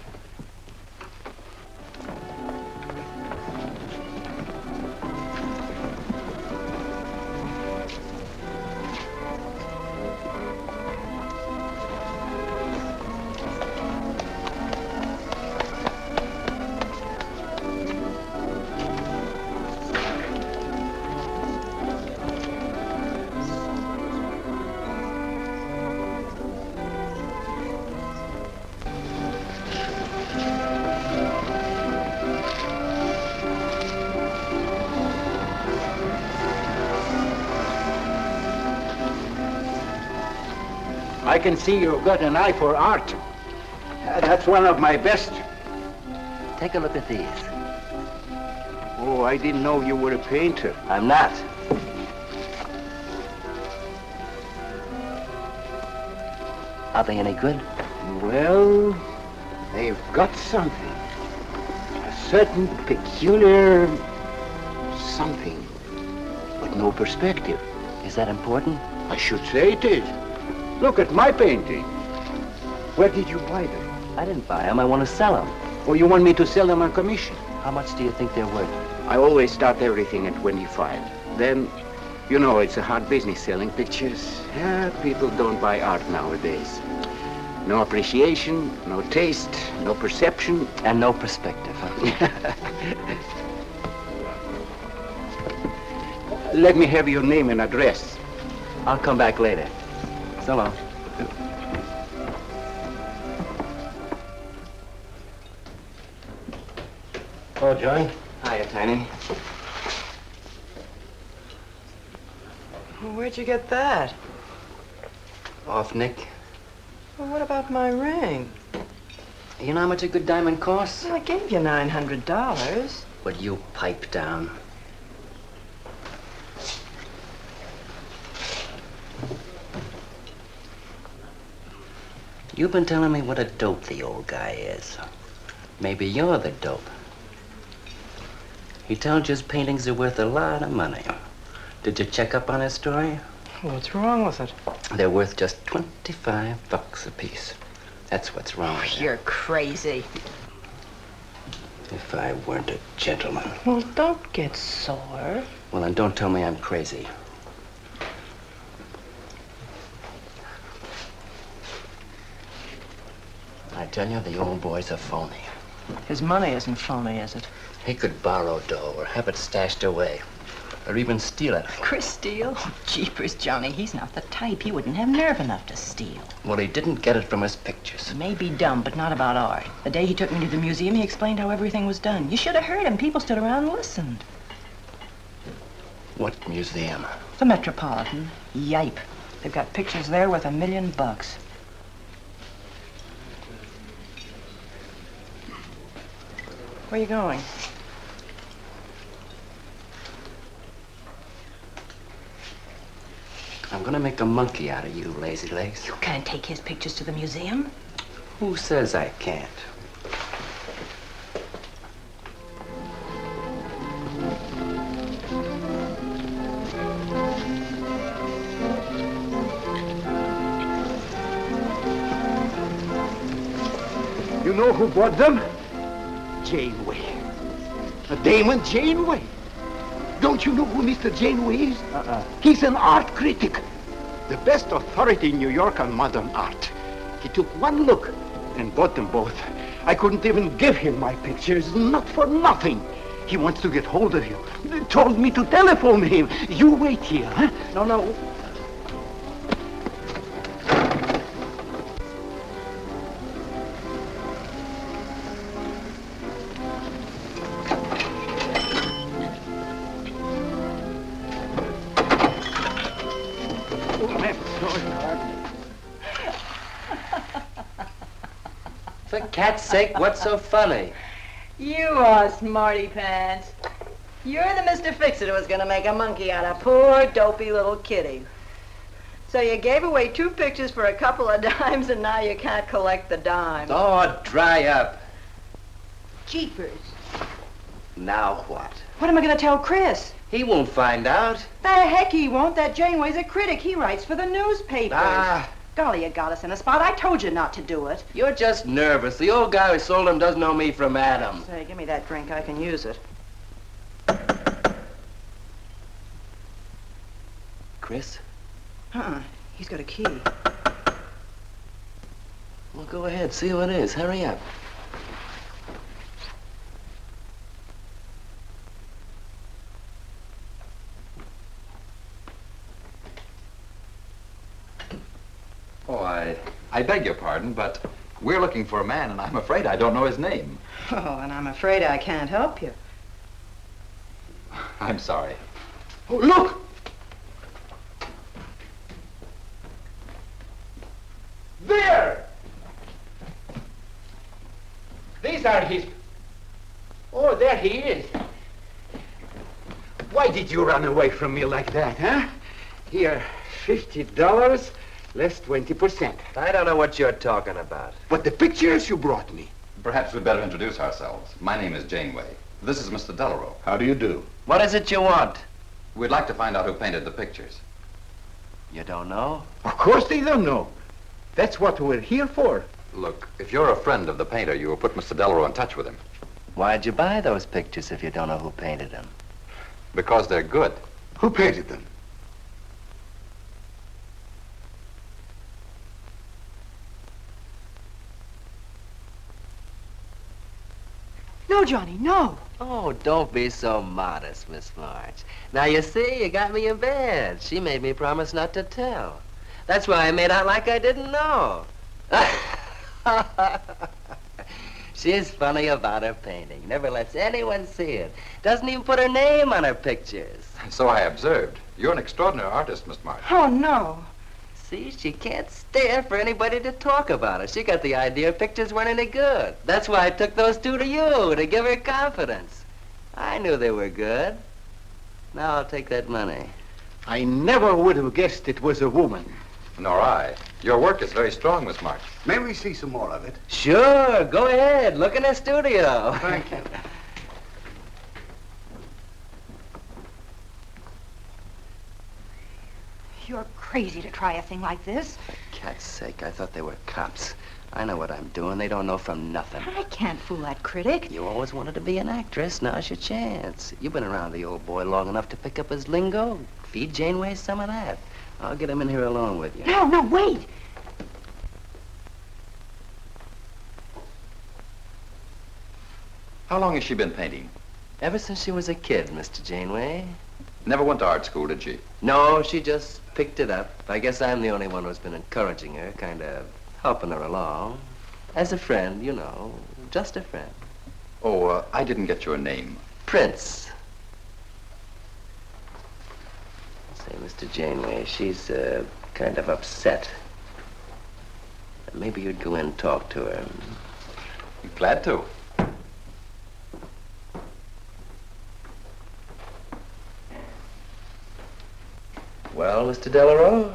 I can see you've got an eye for art. That's one of my best. Take a look at these. Oh, I didn't know you were a painter. I'm not. Are they any good? Well, they've got something. A certain peculiar something, but no perspective. Is that important? I should say it is. Look at my painting. Where did you buy them? I didn't buy them. I want to sell them. Oh, you want me to sell them on commission? How much do you think they're worth? I always start everything at 25. Then, you know, it's a hard business selling pictures. Yeah, people don't buy art nowadays. No appreciation, no taste, no perception. And no perspective, huh? Let me have your name and address. I'll come back later. So long. Oh, John. Hiya, Tiny. Well, where'd you get that? Off Nick. Well, what about my ring? You know how much a good diamond costs? Well, I gave you $900. Would you pipe down? You've been telling me what a dope the old guy is. Maybe you're the dope. He told you his paintings are worth a lot of money. Did you check up on his story? What's wrong with it? They're worth just $25 a piece. That's what's wrong with You're crazy. If I weren't a gentleman. Well, don't get sore. Well, then don't tell me I'm crazy. I tell you, the old boy's a phony. His money isn't phony, is it? He could borrow dough or have it stashed away. Or even steal it. Chris steal? Oh, jeepers, Johnny, he's not the type. He wouldn't have nerve enough to steal. Well, he didn't get it from his pictures. He may be dumb, but not about art. The day he took me to the museum, he explained how everything was done. You should have heard him. People stood around and listened. What museum? The Metropolitan. Yipe. They've got pictures there worth $1 million. Where are you going? I'm gonna make a monkey out of you, lazy legs. You can't take his pictures to the museum. Who says I can't? You know who bought them? Janeway. A Damon Janeway. Don't you know who Mr. Janeway is? He's an art critic. The best authority in New York on modern art. He took one look and bought them both. I couldn't even give him my pictures, not for nothing. He wants to get hold of you. Told me to telephone him. You wait here, huh? No. For cat's sake, what's so funny? You are smarty pants. You're the Mr. Fix-It who was gonna make a monkey out of poor, dopey little kitty. So you gave away 2 pictures for a couple of dimes, and now you can't collect the dime. Oh, dry up. Jeepers. Now what? What am I gonna tell Chris? He won't find out. The heck he won't. That Janeway's a critic. He writes for the newspapers. Golly, you got us in a spot. I told you not to do it. You're just nervous. The old guy who sold him doesn't know me from Adam. Say, give me that drink. I can use it. Chris? He's got a key. Well, go ahead. See who it is. Hurry up. Oh, I beg your pardon, but we're looking for a man, and I'm afraid I don't know his name. Oh, and I'm afraid I can't help you. I'm sorry. Oh, look! There! These are his... Oh, there he is. Why did you run away from me like that, huh? Here, $50, less 20%. I don't know what you're talking about. But the pictures you brought me. Perhaps we'd better introduce ourselves. My name is Janeway. This is Mr. Delarose. How do you do? What is it you want? We'd like to find out who painted the pictures. You don't know? Of course they don't know. That's what we're here for. Look, if you're a friend of the painter, you will put Mr. Delarose in touch with him. Why'd you buy those pictures if you don't know who painted them? Because they're good. Who painted them? No, Johnny, no. Oh, don't be so modest, Miss March. Now, you see, you got me in bed. She made me promise not to tell. That's why I made out like I didn't know. She's funny about her painting. Never lets anyone see it. Doesn't even put her name on her pictures. So I observed. You're an extraordinary artist, Miss March. Oh, no. See, she can't stand for anybody to talk about her. She got the idea pictures weren't any good. That's why I took those two to you, to give her confidence. I knew they were good. Now I'll take that money. I never would have guessed it was a woman. Nor I. Your work is very strong, Miss March. May we see some more of it? Sure, go ahead. Look in the studio. Thank you. You're crazy to try a thing like this. Cat's sake, I thought they were cops. I know what I'm doing. They don't know from nothing. I can't fool that critic. You always wanted to be an actress. Now's your chance. You've been around the old boy long enough to pick up his lingo. Feed Janeway some of that. I'll get him in here alone with you. No, wait. How long has she been painting? Ever since she was a kid, Mr. Janeway. Never went to art school, did she? No, she just picked it up. I guess I'm the only one who's been encouraging her, kind of helping her along. As a friend, you know, just a friend. Oh, I didn't get your name. Prince. Say, Mr. Janeway, she's kind of upset. Maybe you'd go in and talk to her. Glad to. Well, Mr. Delarose?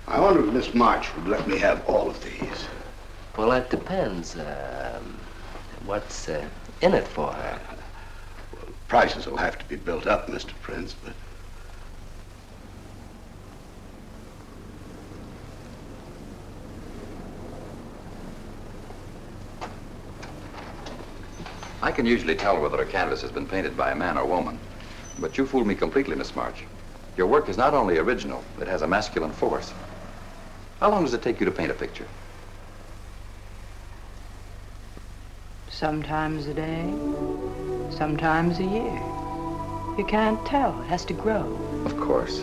I wonder if Miss March would let me have all of these. Well, that depends. What's in it for her? Well, prices will have to be built up, Mr. Prince, but... I can usually tell whether a canvas has been painted by a man or woman. But you fooled me completely, Miss March. Your work is not only original, it has a masculine force. How long does it take you to paint a picture? Sometimes a day, sometimes a year. You can't tell. It has to grow. Of course.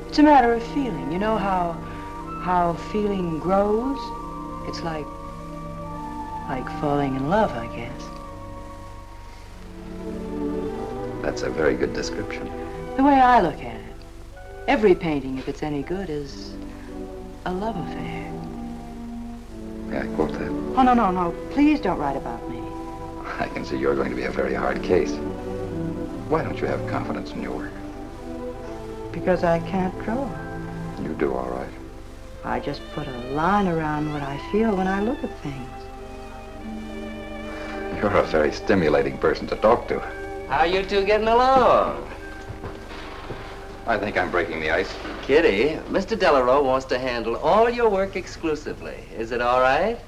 It's a matter of feeling. You know how feeling grows? It's like falling in love, I guess. That's a very good description. The way I look at it, every painting, if it's any good, is a love affair. May I quote that? Oh, no. Please don't write about me. I can see you're going to be a very hard case. Why don't you have confidence in your work? Because I can't draw. You do all right. I just put a line around what I feel when I look at things. You're a very stimulating person to talk to. How you two getting along? I think I'm breaking the ice. Kitty, Mr. Delarose wants to handle all your work exclusively. Is it all right?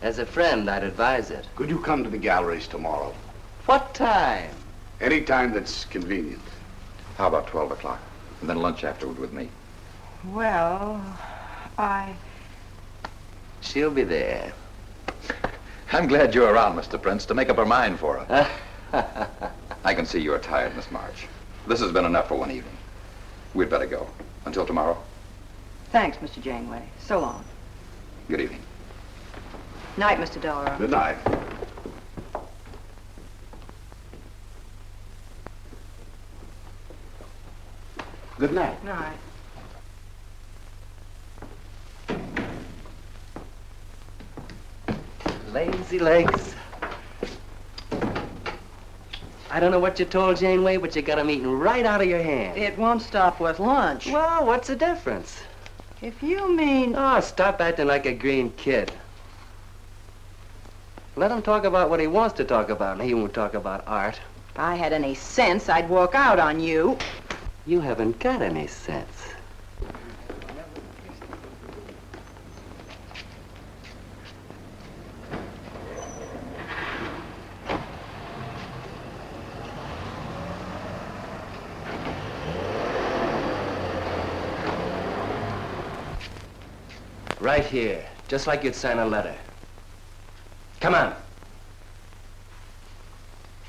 As a friend, I'd advise it. Could you come to the galleries tomorrow? What time? Any time that's convenient. How about 12 o'clock? And then lunch afterward with me. Well, She'll be there. I'm glad you're around, Mr. Prince, to make up her mind for her. I can see you're tired, Miss March. This has been enough for one evening. We'd better go. Until tomorrow. Thanks, Mr. Janeway. So long. Good evening. Night, Mr. Delarose. Good night. Good night. Night. Lazy legs. I don't know what you told Janeway, but you got 'em eating right out of your hand. It won't stop with lunch. Well, what's the difference? If you mean... Oh, stop acting like a green kid. Let him talk about what he wants to talk about, and he won't talk about art. If I had any sense, I'd walk out on you. You haven't got any sense. Right here, just like you'd sign a letter. Come on.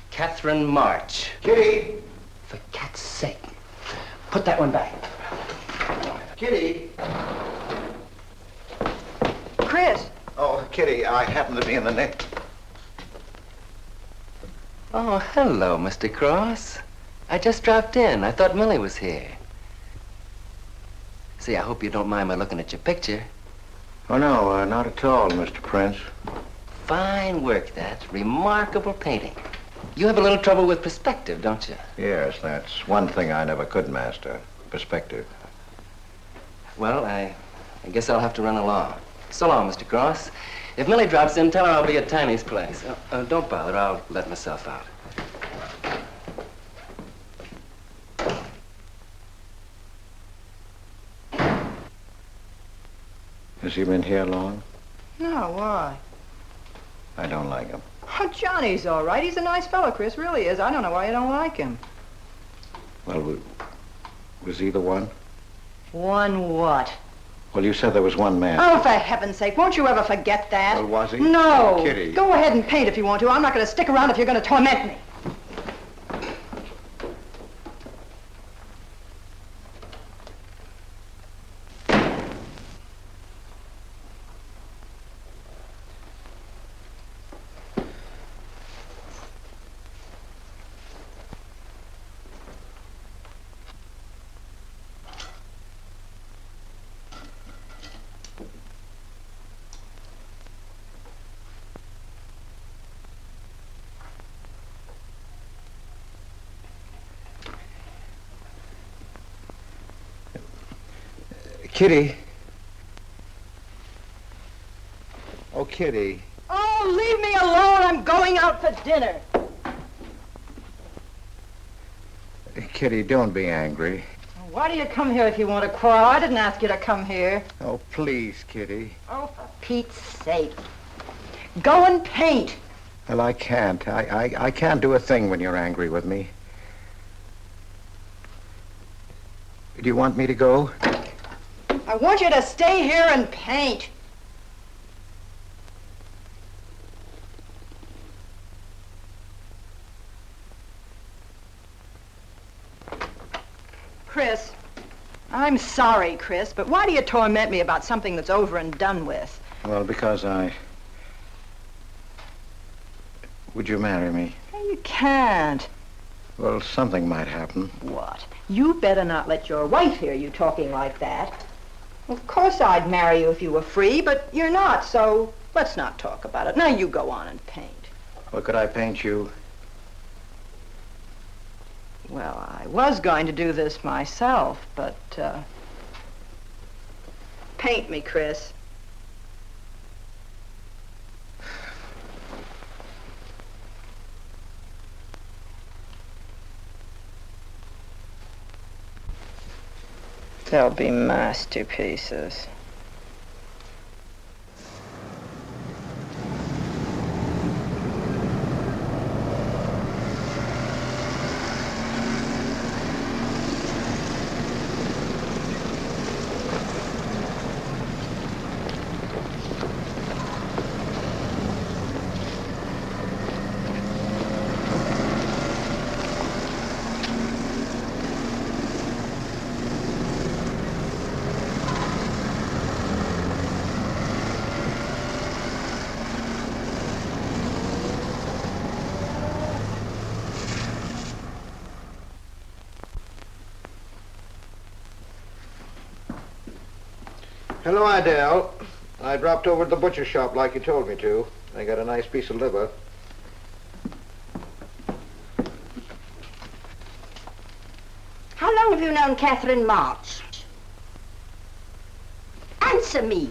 Catherine March. Kitty! For cat's sake. Put that one back. Kitty! Chris! Oh, Kitty, I happen to be in the nick. Oh, hello, Mr. Cross. I just dropped in. I thought Millie was here. See, I hope you don't mind my looking at your picture. Oh, no, not at all, Mr. Prince. Fine work, that. Remarkable painting. You have a little trouble with perspective, don't you? Yes, that's one thing I never could master. Perspective. Well, I guess I'll have to run along. So long, Mr. Cross. If Millie drops in, tell her I'll be at Tiny's place. Don't bother. I'll let myself out. Has he been here long? No, why? I don't like him. Oh, Johnny's all right. He's a nice fellow, Chris, really is. I don't know why you don't like him. Well, was he the one? One what? Well, you said there was one man. Oh, for heaven's sake, won't you ever forget that? Well, was he? No. Kitty. Go ahead and paint if you want to. I'm not going to stick around if you're going to torment me. Kitty. Oh, Kitty. Oh, leave me alone. I'm going out for dinner. Kitty, don't be angry. Why do you come here if you want to quarrel? I didn't ask you to come here. Oh, please, Kitty. Oh, for Pete's sake. Go and paint. Well, I can't. I can't do a thing when you're angry with me. Do you want me to go? I want you to stay here and paint. Chris, I'm sorry, Chris, but why do you torment me about something that's over and done with? Well, because Would you marry me? You can't. Well, something might happen. What? You better not let your wife hear you talking like that. Of course I'd marry you if you were free, but you're not, so let's not talk about it. Now you go on and paint. Well, could I paint you? Well, I was going to do this myself, but, paint me, Chris. They'll be masterpieces. Hello, Idelle. I dropped over to the butcher shop like you told me to. I got a nice piece of liver. long have you known Catherine March? Answer me.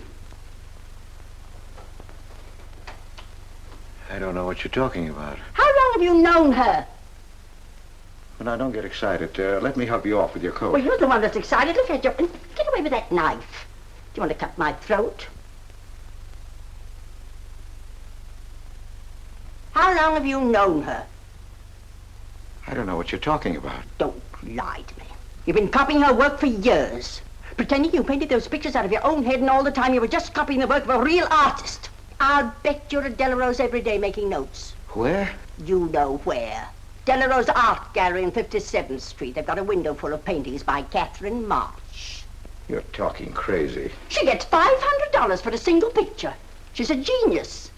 I don't know what you're talking about. How long have you known her? Well, now, don't get excited. Let me help you off with your coat. Well, you're the one that's excited. Look at you. Get away with that knife. Do you want to cut my throat? How long have you known her? I don't know what you're talking about. Don't lie to me. You've been copying her work for years. Pretending you painted those pictures out of your own head, and all the time you were just copying the work of a real artist. I'll bet you're at Delarose every day making notes. Where? You know where. Delarose Art Gallery in 57th Street. They've got a window full of paintings by Catherine March. You're talking crazy. She gets $500 for a single picture. She's a genius.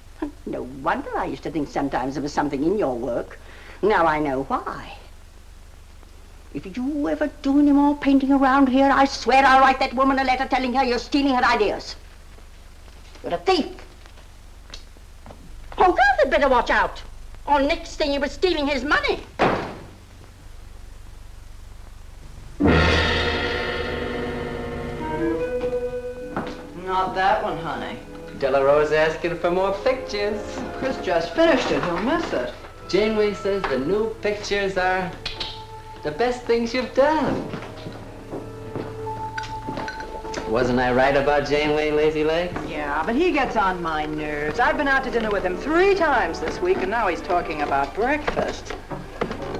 No wonder I used to think sometimes there was something in your work. Now I know why. If you ever do any more painting around here, I swear I'll write that woman a letter telling her you're stealing her ideas. You're a thief. Oh, God, had better watch out. Or next thing you were stealing his money. Not that one, honey. Delarose asking for more pictures. Chris just finished it. He'll miss it. Janeway says the new pictures are the best things you've done. Wasn't I right about Janeway, Lazy Legs? Yeah, but he gets on my nerves. I've been out to dinner with him 3 times this week, and now he's talking about breakfast.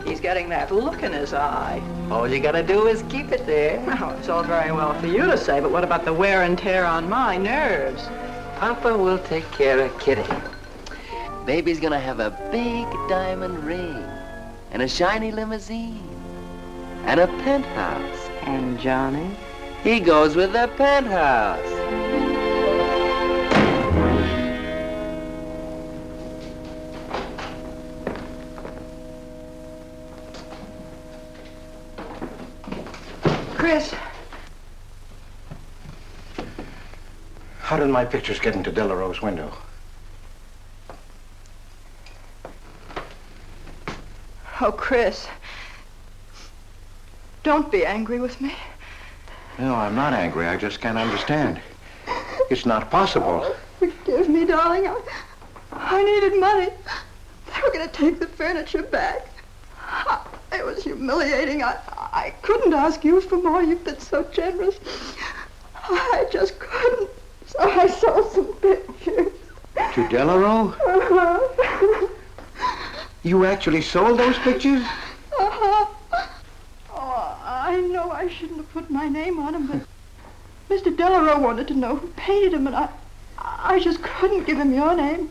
He's getting that look in his eye. All you gotta do is keep it there. Well, it's all very well for you to say, but what about the wear and tear on my nerves? Papa will take care of Kitty. Baby's gonna have a big diamond ring, and a shiny limousine, and a penthouse. And Johnny? He goes with the penthouse. Chris. How did my pictures get into Delarose's window? Oh, Chris. Don't be angry with me. No, I'm not angry. I just can't understand. It's not possible. Forgive me, darling. I needed money. They were going to take the furniture back. It was humiliating. I couldn't ask you for more. You've been so generous. I just couldn't. So I sold some pictures. To Delarose? Uh-huh. You actually sold those pictures? Uh-huh. Oh, I know I shouldn't have put my name on them, but Mr. Delarose wanted to know who painted him, and I just couldn't give him your name.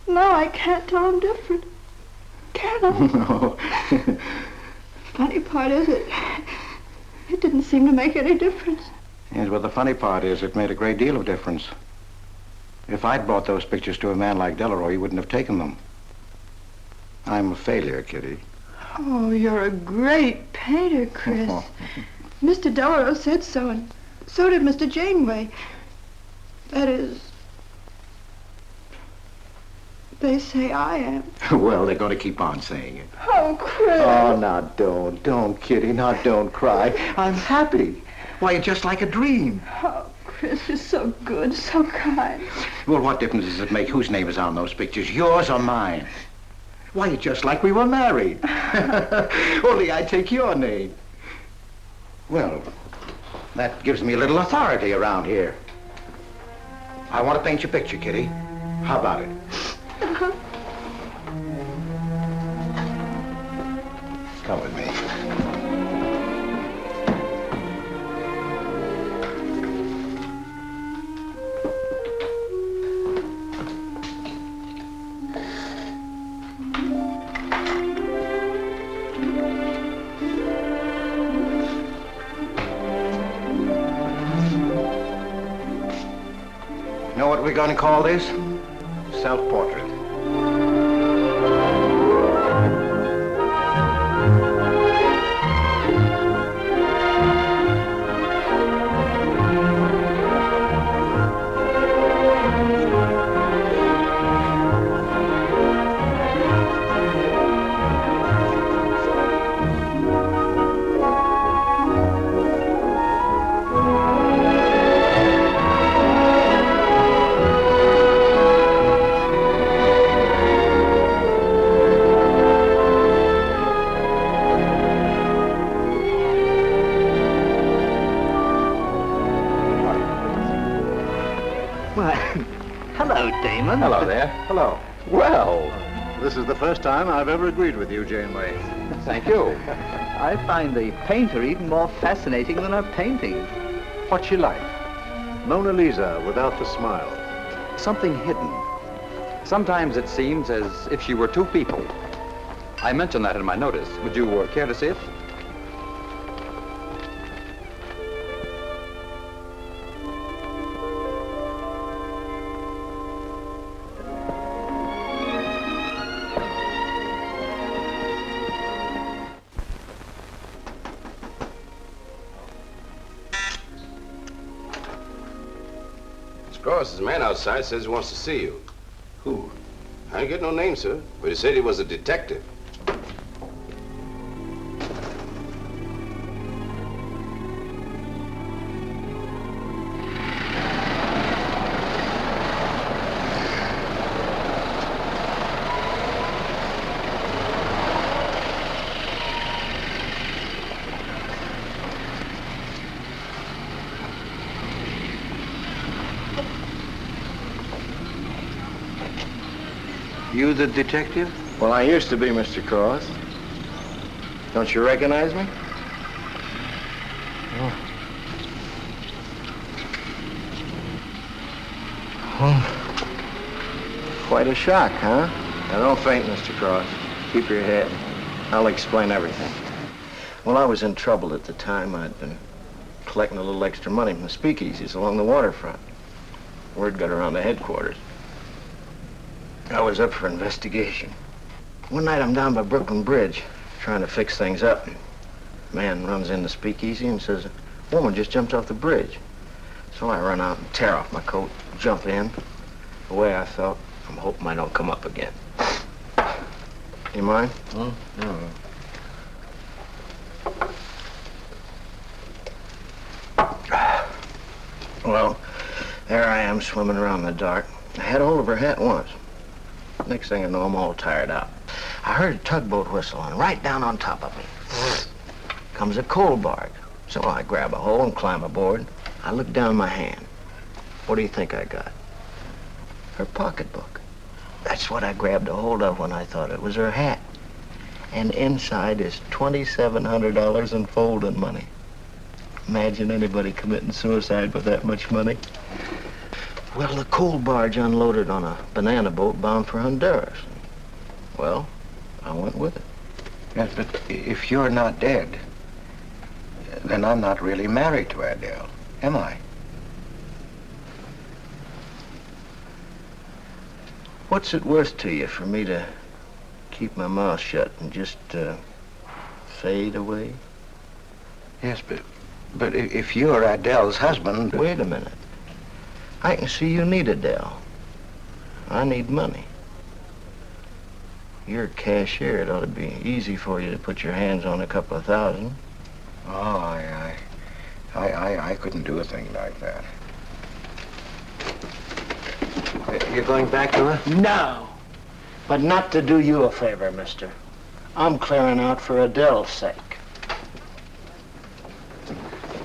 Now I can't tell him different. Can I? No. Funny part is it didn't seem to make any difference. Yes, well, the funny part is it made a great deal of difference. If I'd brought those pictures to a man like Delarose, he wouldn't have taken them. I'm a failure, Kitty. Oh, you're a great painter, Chris. Mr. Delarose said so, and so did Mr. Janeway. That is, they say I am. Well, they're going to keep on saying it. Oh, Chris. Oh, now don't, Kitty. Now don't cry. I'm happy. Why, you're just like a dream. Oh, Chris, you're so good, so kind. Well, what difference does it make whose name is on those pictures, yours or mine? Why, you're just like we were married. Only I take your name. Well, that gives me a little authority around here. I want to paint your picture, Kitty. How about it? Come with me. Know what we're going to call this? Self-portrait. Hello. Well, This is the first time I've ever agreed with you, Janeway. thank you. I find the painter even more fascinating than her painting. What's she like? Mona Lisa without the smile. Something hidden. Sometimes it seems as if she were two people. I mentioned that in my notice. Would you care to see it? There's a man outside says he wants to see you. Who? I ain't get no name, sir, but he said he was a detective. You the detective? Well, I used to be, Mr. Cross. Don't you recognize me? Quite a shock, huh? Now, don't faint, Mr. Cross. Keep your head. I'll explain everything. Well, I was in trouble at the time. I'd been collecting a little extra money from the speakeasies along the waterfront. Word got around to headquarters. I was up for investigation. One night I'm down by Brooklyn Bridge, trying to fix things up. A man runs in the speakeasy and says, a woman just jumped off the bridge. So I run out and tear off my coat, jump in. The way I felt, I'm hoping I don't come up again. You mind? No. Well, there I am swimming around in the dark. I had hold of her hat once. Next thing I know, I'm all tired out. I heard a tugboat whistle, and right down on top of me comes a coal barge. So I grab a hole and climb aboard. I look down my hand. What do you think I got? Her pocketbook. That's what I grabbed a hold of when I thought it was her hat. And inside is $2,700 in folding money. Imagine anybody committing suicide with that much money. Well, the coal barge unloaded on a banana boat bound for Honduras. Well, I went with it. Yes, but if you're not dead, then I'm not really married to Adele, am I? What's it worth to you for me to keep my mouth shut and just fade away? Yes, but if you're Adele's husband... Wait a minute. I can see you need Adele. I need money. You're a cashier. It ought to be easy for you to put your hands on a couple of thousand. Oh, I couldn't do a thing like that. You're going back to her? No. But not to do you a favor, mister. I'm clearing out for Adele's sake.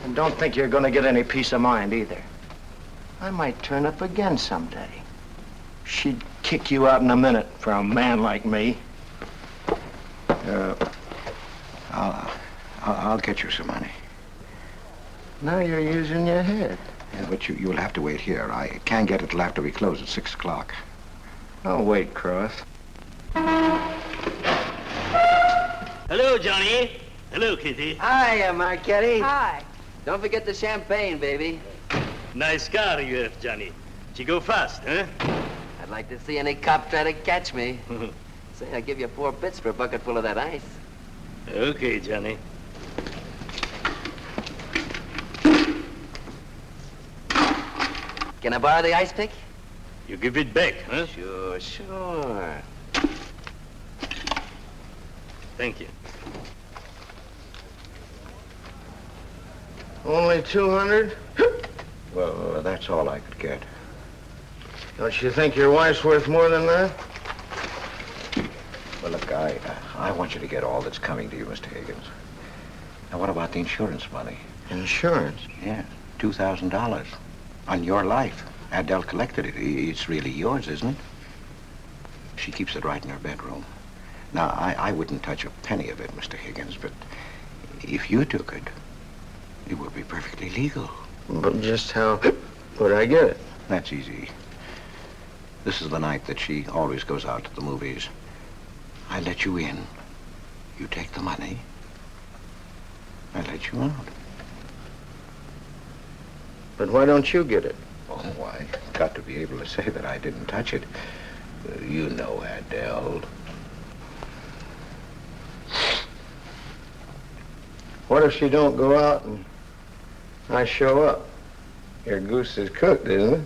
And don't think you're going to get any peace of mind either. I might turn up again someday. She'd kick you out in a minute for a man like me. I'll get you some money. Now you're using your head. Yeah, but you'll have to wait here. I can't get it till after we close at 6 o'clock. I'll wait, Cross. Hello, Johnny. Hello, Kitty. Hi, Marquetti. Hi. Don't forget the champagne, baby. Nice car you have, Johnny. She go fast, huh? I'd like to see any cop try to catch me. Say, I'll give you 4 bits for a bucket full of that ice. Okay, Johnny. Can I borrow the ice pick? You give it back, huh? Sure. Thank you. Only 200? Well, that's all I could get. Don't you think your wife's worth more than that? Well, look, I want you to get all that's coming to you, Mr. Higgins. Now, what about the insurance money? Insurance? Yeah, $2,000 on your life. Adele collected it. It's really yours, isn't it? She keeps it right in her bedroom. Now, I wouldn't touch a penny of it, Mr. Higgins, but if you took it, it would be perfectly legal. But just how would I get it? That's easy. This is the night that she always goes out to the movies. I let you in. You take the money. I let you out. But why don't you get it? Oh, I got to be able to say that I didn't touch it. You know, Adele. What if she don't go out and I show up? Your goose is cooked, isn't it?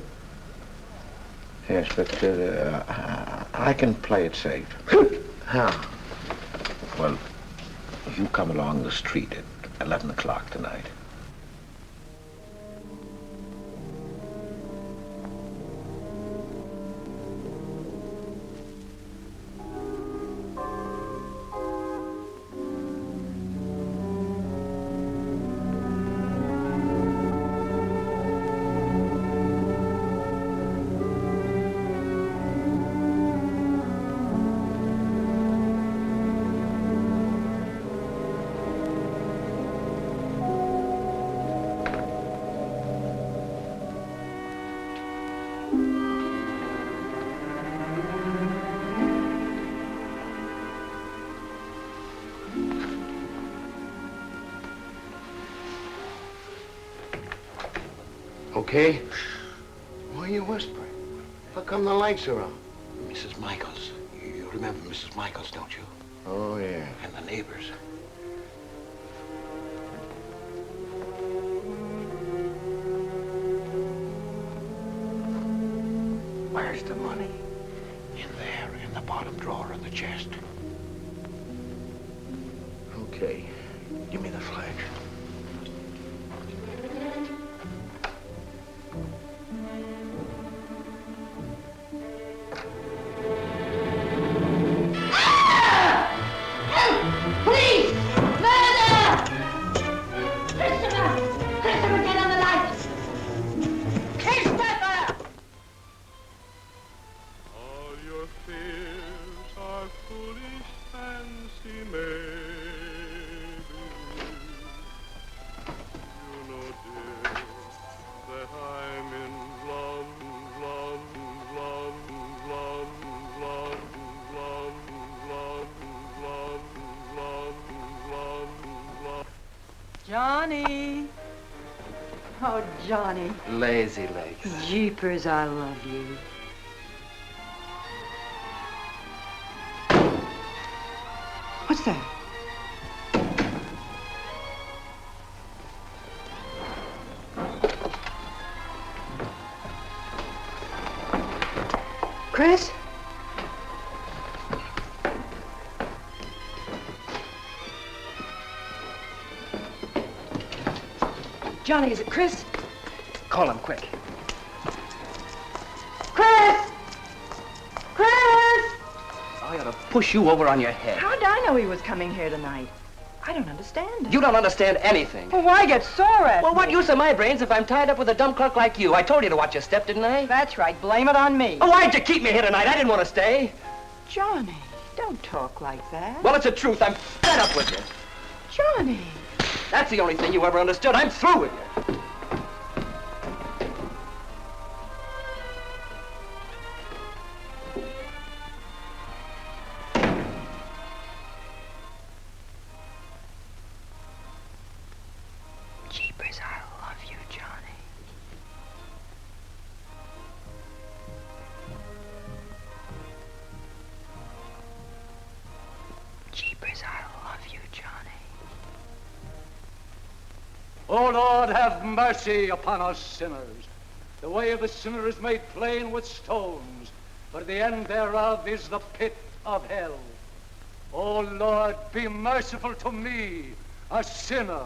Yes, but I can play it safe. How? Well, you come along the street at 11 o'clock tonight. Okay? Why are you whispering? How come the lights are on? Mrs. Michaels. You remember Mrs. Michaels, don't you? Oh, yeah. And the neighbors. Where's the money? In there, in the bottom drawer of the chest. Okay. Give me the flash. Johnny. Oh, Johnny. Lazy legs. Jeepers, I love you. What's that? Chris? Johnny, is it Chris? Call him quick. Chris! Chris! I ought to push you over on your head. How'd I know he was coming here tonight? I don't understand it. You don't understand anything. Well, why get sore at Well, me? what use are my brains if I'm tied up with a dumb clerk like you? I told you to watch your step, didn't I? That's right. Blame it on me. Oh, why'd you keep me here tonight? I didn't want to stay. Johnny, don't talk like that. Well, it's the truth. I'm fed up with you. Johnny. That's the only thing you ever understood. I'm through with you. Jeepers, I love you, Johnny. Jeepers, I love you, Johnny. O Lord, have mercy upon us sinners. The way of the sinner is made plain with stones, but the end thereof is the pit of hell. O Lord, be merciful to me, a sinner.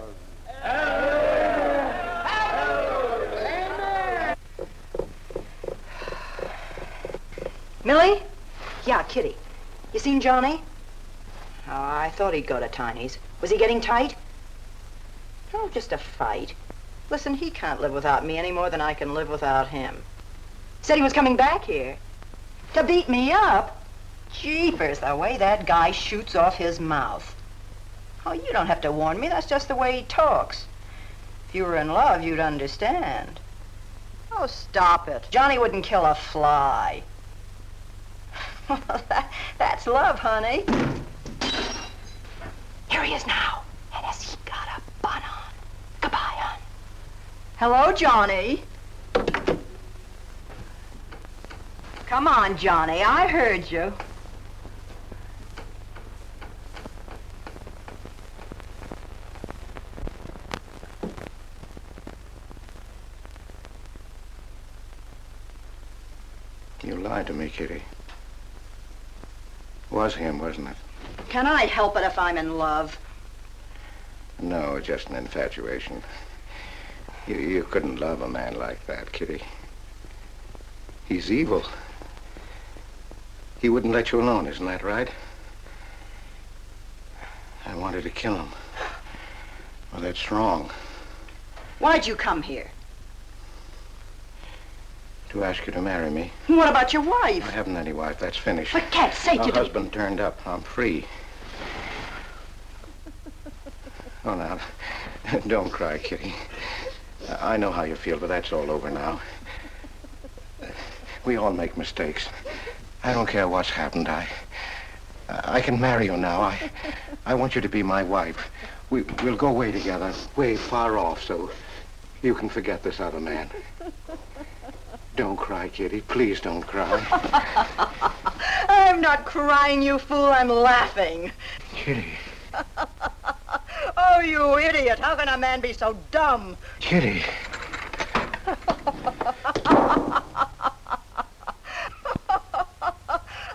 Millie? Yeah, Kitty. You seen Johnny? Oh, I thought he'd go to Tiny's. Was he getting tight? Oh, just a fight. Listen, he can't live without me any more than I can live without him. Said he was coming back here. To beat me up? Jeepers, the way that guy shoots off his mouth. Oh, you don't have to warn me. That's just the way he talks. If you were in love, you'd understand. Oh, stop it. Johnny wouldn't kill a fly. That's love, honey. Here he is now. And has he got a bun on? Goodbye, hon. Hello, Johnny. Come on, Johnny. I heard you. You lied to me, Kitty. It was him, wasn't it? Can I help it if I'm in love? No, just an infatuation. You couldn't love a man like that, Kitty. He's evil. He wouldn't let you alone, isn't that right? I wanted to kill him. Well, that's wrong. Why'd you come here? To ask you to marry me. What about your wife? I haven't any wife. That's finished. For cat's sake, My you husband turned up. I'm free. Oh, now, don't cry, Kitty. I know how you feel, but that's all over now. We all make mistakes. I don't care what's happened. I can marry you now. I want you to be my wife. We'll go away together, way far off, so you can forget this other man. Don't cry, Kitty. Please don't cry. I'm not crying, you fool. I'm laughing. Kitty. Oh, you idiot. How can a man be so dumb? Kitty.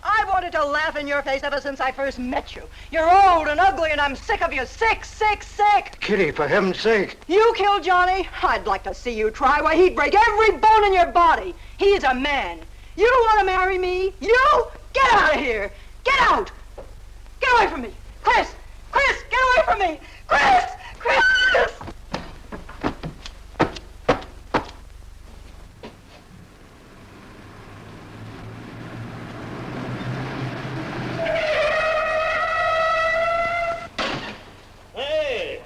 I wanted to laugh in your face ever since I first met you. You're old and ugly, and I'm sick of you. Sick, sick, sick. Kitty, for heaven's sake. You killed Johnny? I'd like to see you try. Why, he'd break every bone in your body. He's a man. You don't want to marry me? You? Get out of here. Get out. Get away from me. Chris! Chris, get away from me. Chris! Chris! Hey!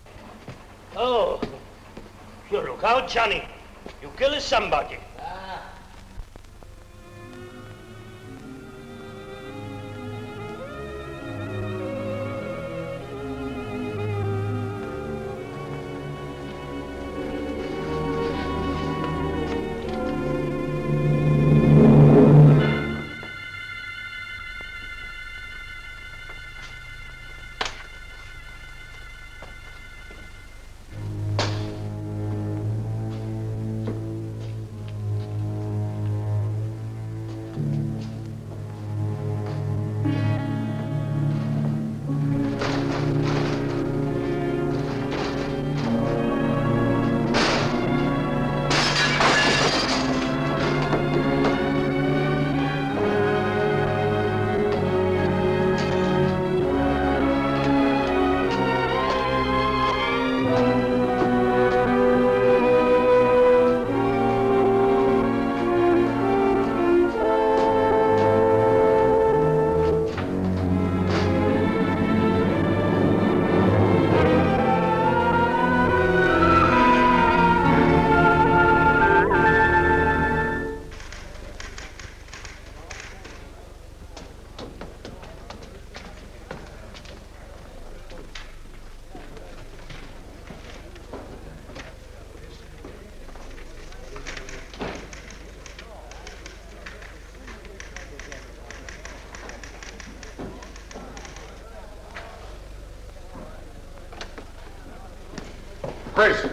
Oh, you look out, Johnny. You kill somebody. Chris.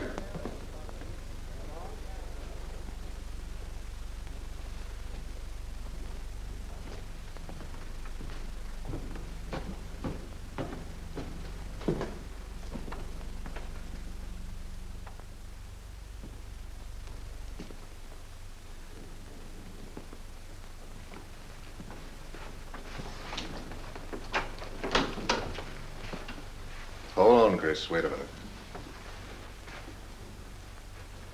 Hold on, Chris. Wait a minute.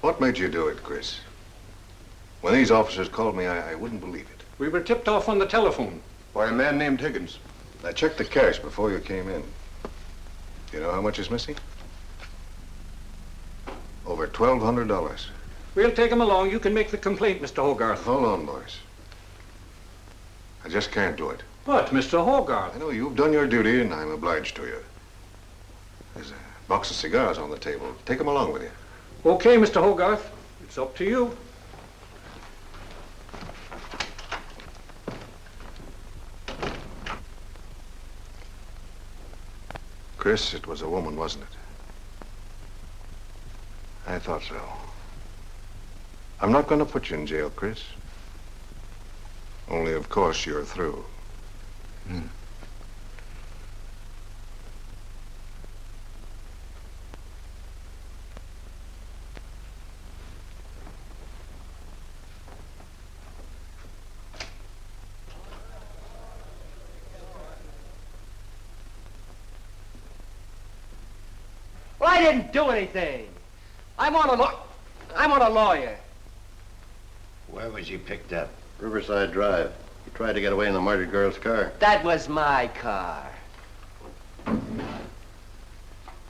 What made you do it, Chris? When these officers called me, I wouldn't believe it. We were tipped off on the telephone. By a man named Higgins. I checked the cash before you came in. You know how much is missing? Over $1,200. We'll take him along. You can make the complaint, Mr. Hogarth. Hold on, boys. I just can't do it. But, Mr. Hogarth... I know you've done your duty, and I'm obliged to you. There's a box of cigars on the table. Take them along with you. Okay, Mr. Hogarth. It's up to you. Chris, it was a woman, wasn't it? I thought so. I'm not going to put you in jail, Chris. Only, of course, you're through. Well, I didn't do anything. I'm on a lawyer. Where was he picked up? Riverside Drive. He tried to get away in the murdered girl's car. That was my car.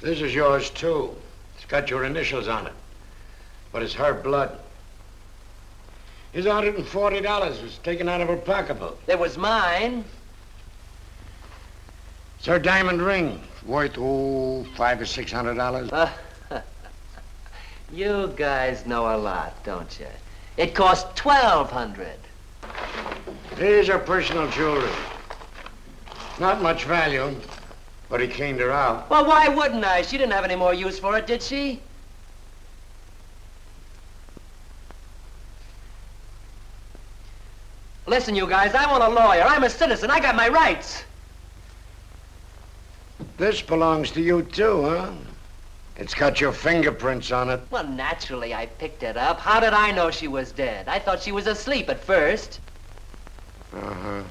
This is yours, too. It's got your initials on it. But it's her blood. His $140 was taken out of her pocketbook. It was mine. It's her diamond ring, worth, $500 or $600. You guys know a lot, don't you? It cost $1,200. Here's her personal jewelry. Not much value, but he cleaned her out. Well, why wouldn't I? She didn't have any more use for it, did she? Listen, you guys, I want a lawyer. I'm a citizen. I got my rights. This belongs to you, too, huh? It's got your fingerprints on it. Well, naturally, I picked it up. How did I know she was dead? I thought she was asleep at first. Uh-huh.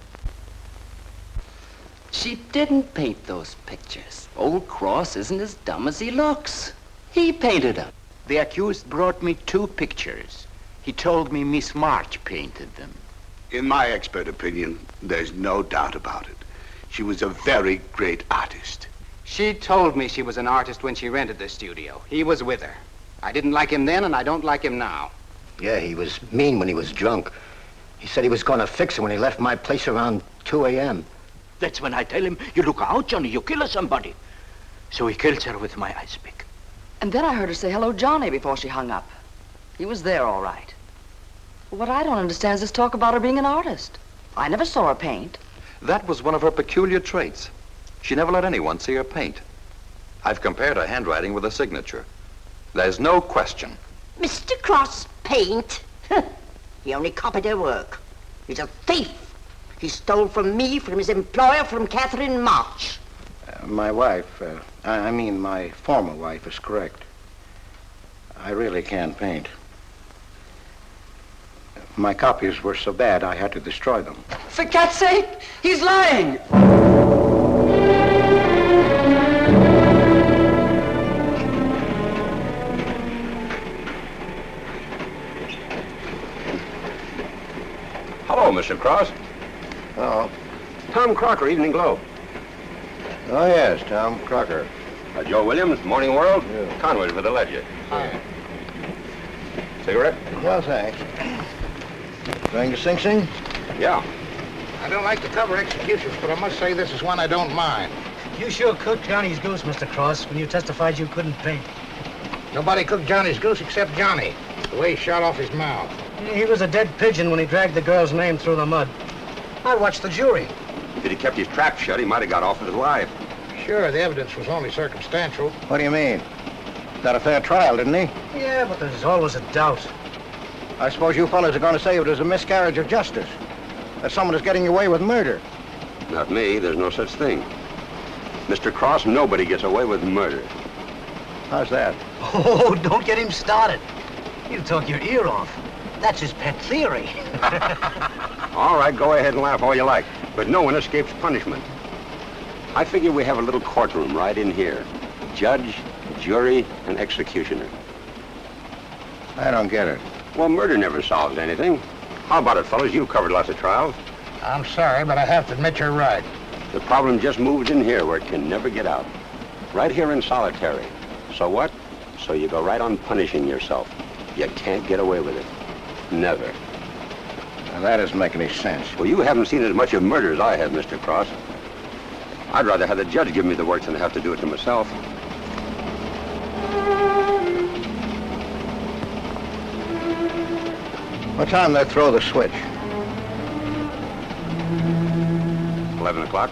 She didn't paint those pictures. Old Cross isn't as dumb as he looks. He painted them. The accused brought me 2 pictures. He told me Miss March painted them. In my expert opinion, there's no doubt about it. She was a very great artist. She told me she was an artist when she rented the studio. He was with her. I didn't like him then, and I don't like him now. Yeah, he was mean when he was drunk. He said he was going to fix her when he left my place around 2 a.m. That's when I tell him, you look out, Johnny, you kill somebody. So he kills her with my ice pick. And then I heard her say hello, Johnny, before she hung up. He was there, all right. What I don't understand is this talk about her being an artist. I never saw her paint. That was one of her peculiar traits. She never let anyone see her paint. I've compared her handwriting with her signature. There's no question. Mr. Cross paint? He only copied her work. He's a thief. He stole from me, from his employer, from Catherine March. My wife, I mean my former wife, is correct. I really can't paint. My copies were so bad I had to destroy them. For God's sake, he's lying! Hello, Mr. Cross. Oh. Tom Crocker, Evening Globe. Oh, yes, Tom Crocker. Joe Williams, Morning World. Yeah. Conway's with the ledger. Hi. Cigarette? No, thanks. Going to Sing Sing? Yeah. I don't like to cover executions, but I must say this is one I don't mind. You sure cooked Johnny's goose, Mr. Cross, when you testified you couldn't paint. Nobody cooked Johnny's goose except Johnny, the way he shot off his mouth. He was a dead pigeon when he dragged the girl's name through the mud. I watched the jury. If he'd kept his trap shut, he might have got off with his life. Sure, the evidence was only circumstantial. What do you mean? Got a fair trial, didn't he? Yeah, but there's always a doubt. I suppose you fellas are going to say it was a miscarriage of justice. That someone is getting away with murder. Not me. There's no such thing. Mr. Cross, nobody gets away with murder. How's that? Oh, don't get him started. He'll talk your ear off. That's his pet theory. All right, go ahead and laugh all you like, but no one escapes punishment. I figure we have a little courtroom right in here. Judge, jury, and executioner. I don't get it. Well, murder never solves anything. How about it, fellas? You've covered lots of trials. I'm sorry, but I have to admit you're right. The problem just moved in here where it can never get out. Right here in solitary. So what? So you go right on punishing yourself. You can't get away with it. Never. Now, that doesn't make any sense. Well, you haven't seen as much of murder as I have, Mr. Cross. I'd rather have the judge give me the work than have to do it to myself. What time they throw the switch? 11 o'clock.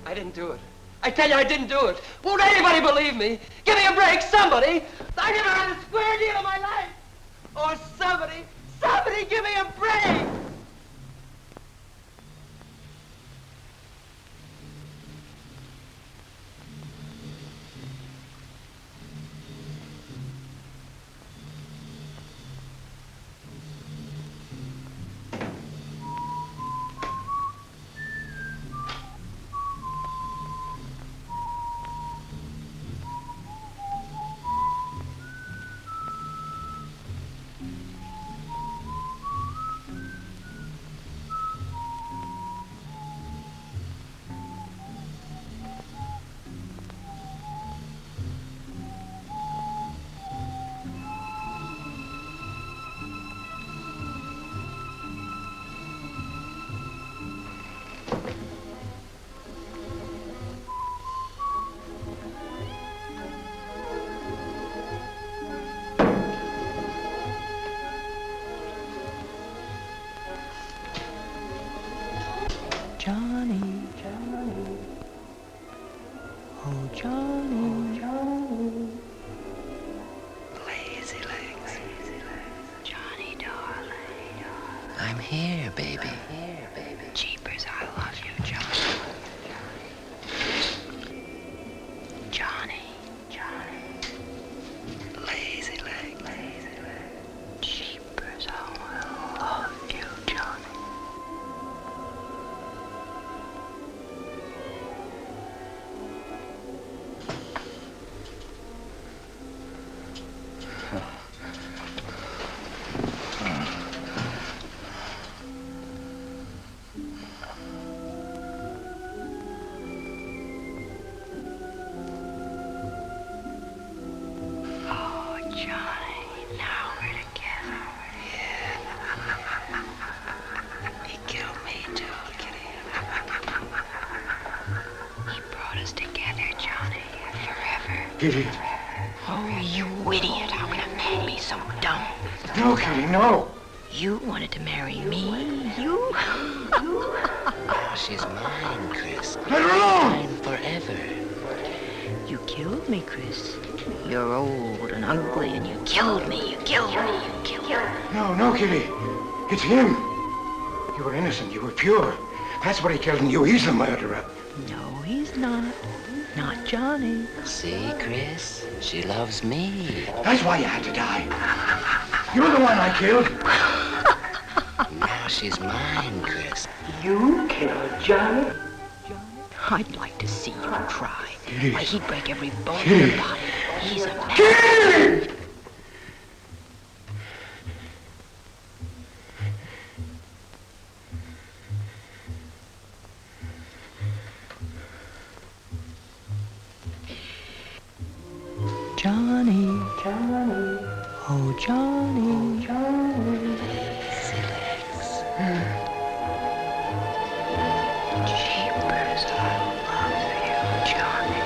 I didn't do it. I tell you, I didn't do it. Won't anybody believe me? Give me a break, somebody. I never had a square deal in my life. Or somebody give me a break. Johnny, oh Johnny, Lazy legs. Johnny darling, I'm here, baby. Jeepers, I love you, Johnny. Lazy legs. Jeepers, how I love you, Johnny. Oh, Johnny, now we're together. He killed me too, kitty. He brought us together, Johnny, forever. Kitty. Oh, you idiot. How can a man be so dumb? No, Kitty, no. You wanted to marry me. You? Now she's mine, Chris. Let her alone! Mine forever. You killed me, Chris. You're old and ugly, and you killed me. You killed me. You killed me. No, Kitty. It's him. You were innocent. You were pure. That's what he killed in you. He's the murderer. No, he's not. Not Johnny. See, Chris? She loves me. That's why you had to die. You're the one I killed. Now she's mine, Chris. You killed Johnny? I'd like to see you try. Why, he'd break every bone in your body. He's a man. Kitty! Johnny, oh Johnny, Jeepers, I love you, Johnny.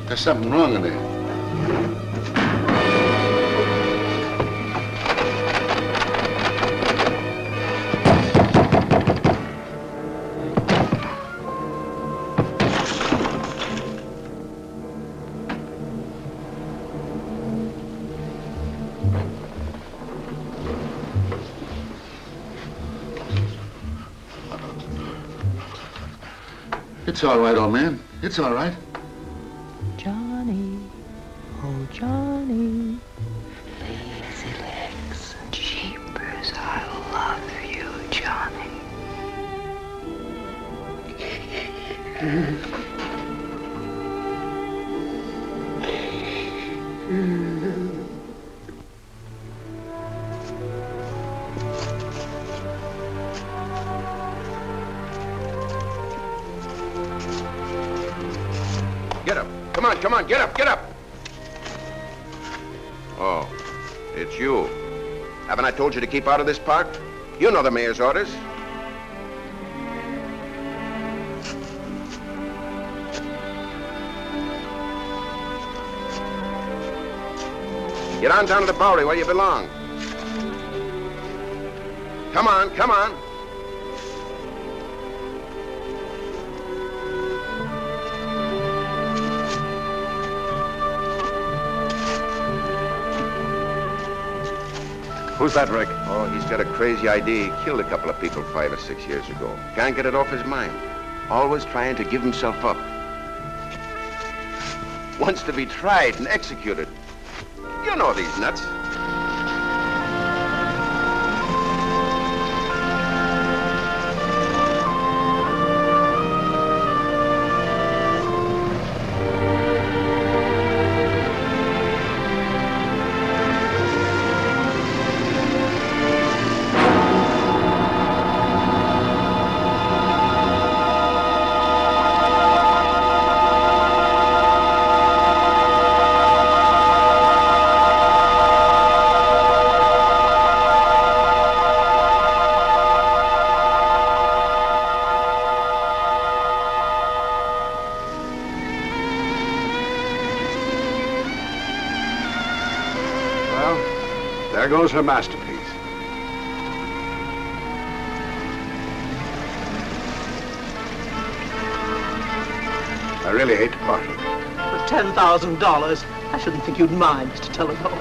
There's something wrong in there. It's all right, old man. It's all right. Johnny, oh Johnny, lazy legs, jeepers, I love you, Johnny. Get up. Come on, come on, get up, get up. Oh, it's you. Haven't I told you to keep out of this park? You know the mayor's orders. Get on down to the Bowery where you belong. Come on, come on. Who's that, Rick? Oh, he's got a crazy idea. He killed a couple of people 5 or 6 years ago. Can't get it off his mind. Always trying to give himself up. Wants to be tried and executed. You know these nuts. There goes her masterpiece. I really hate to part with it. For $10,000, I shouldn't think you'd mind, Mr. Telephone.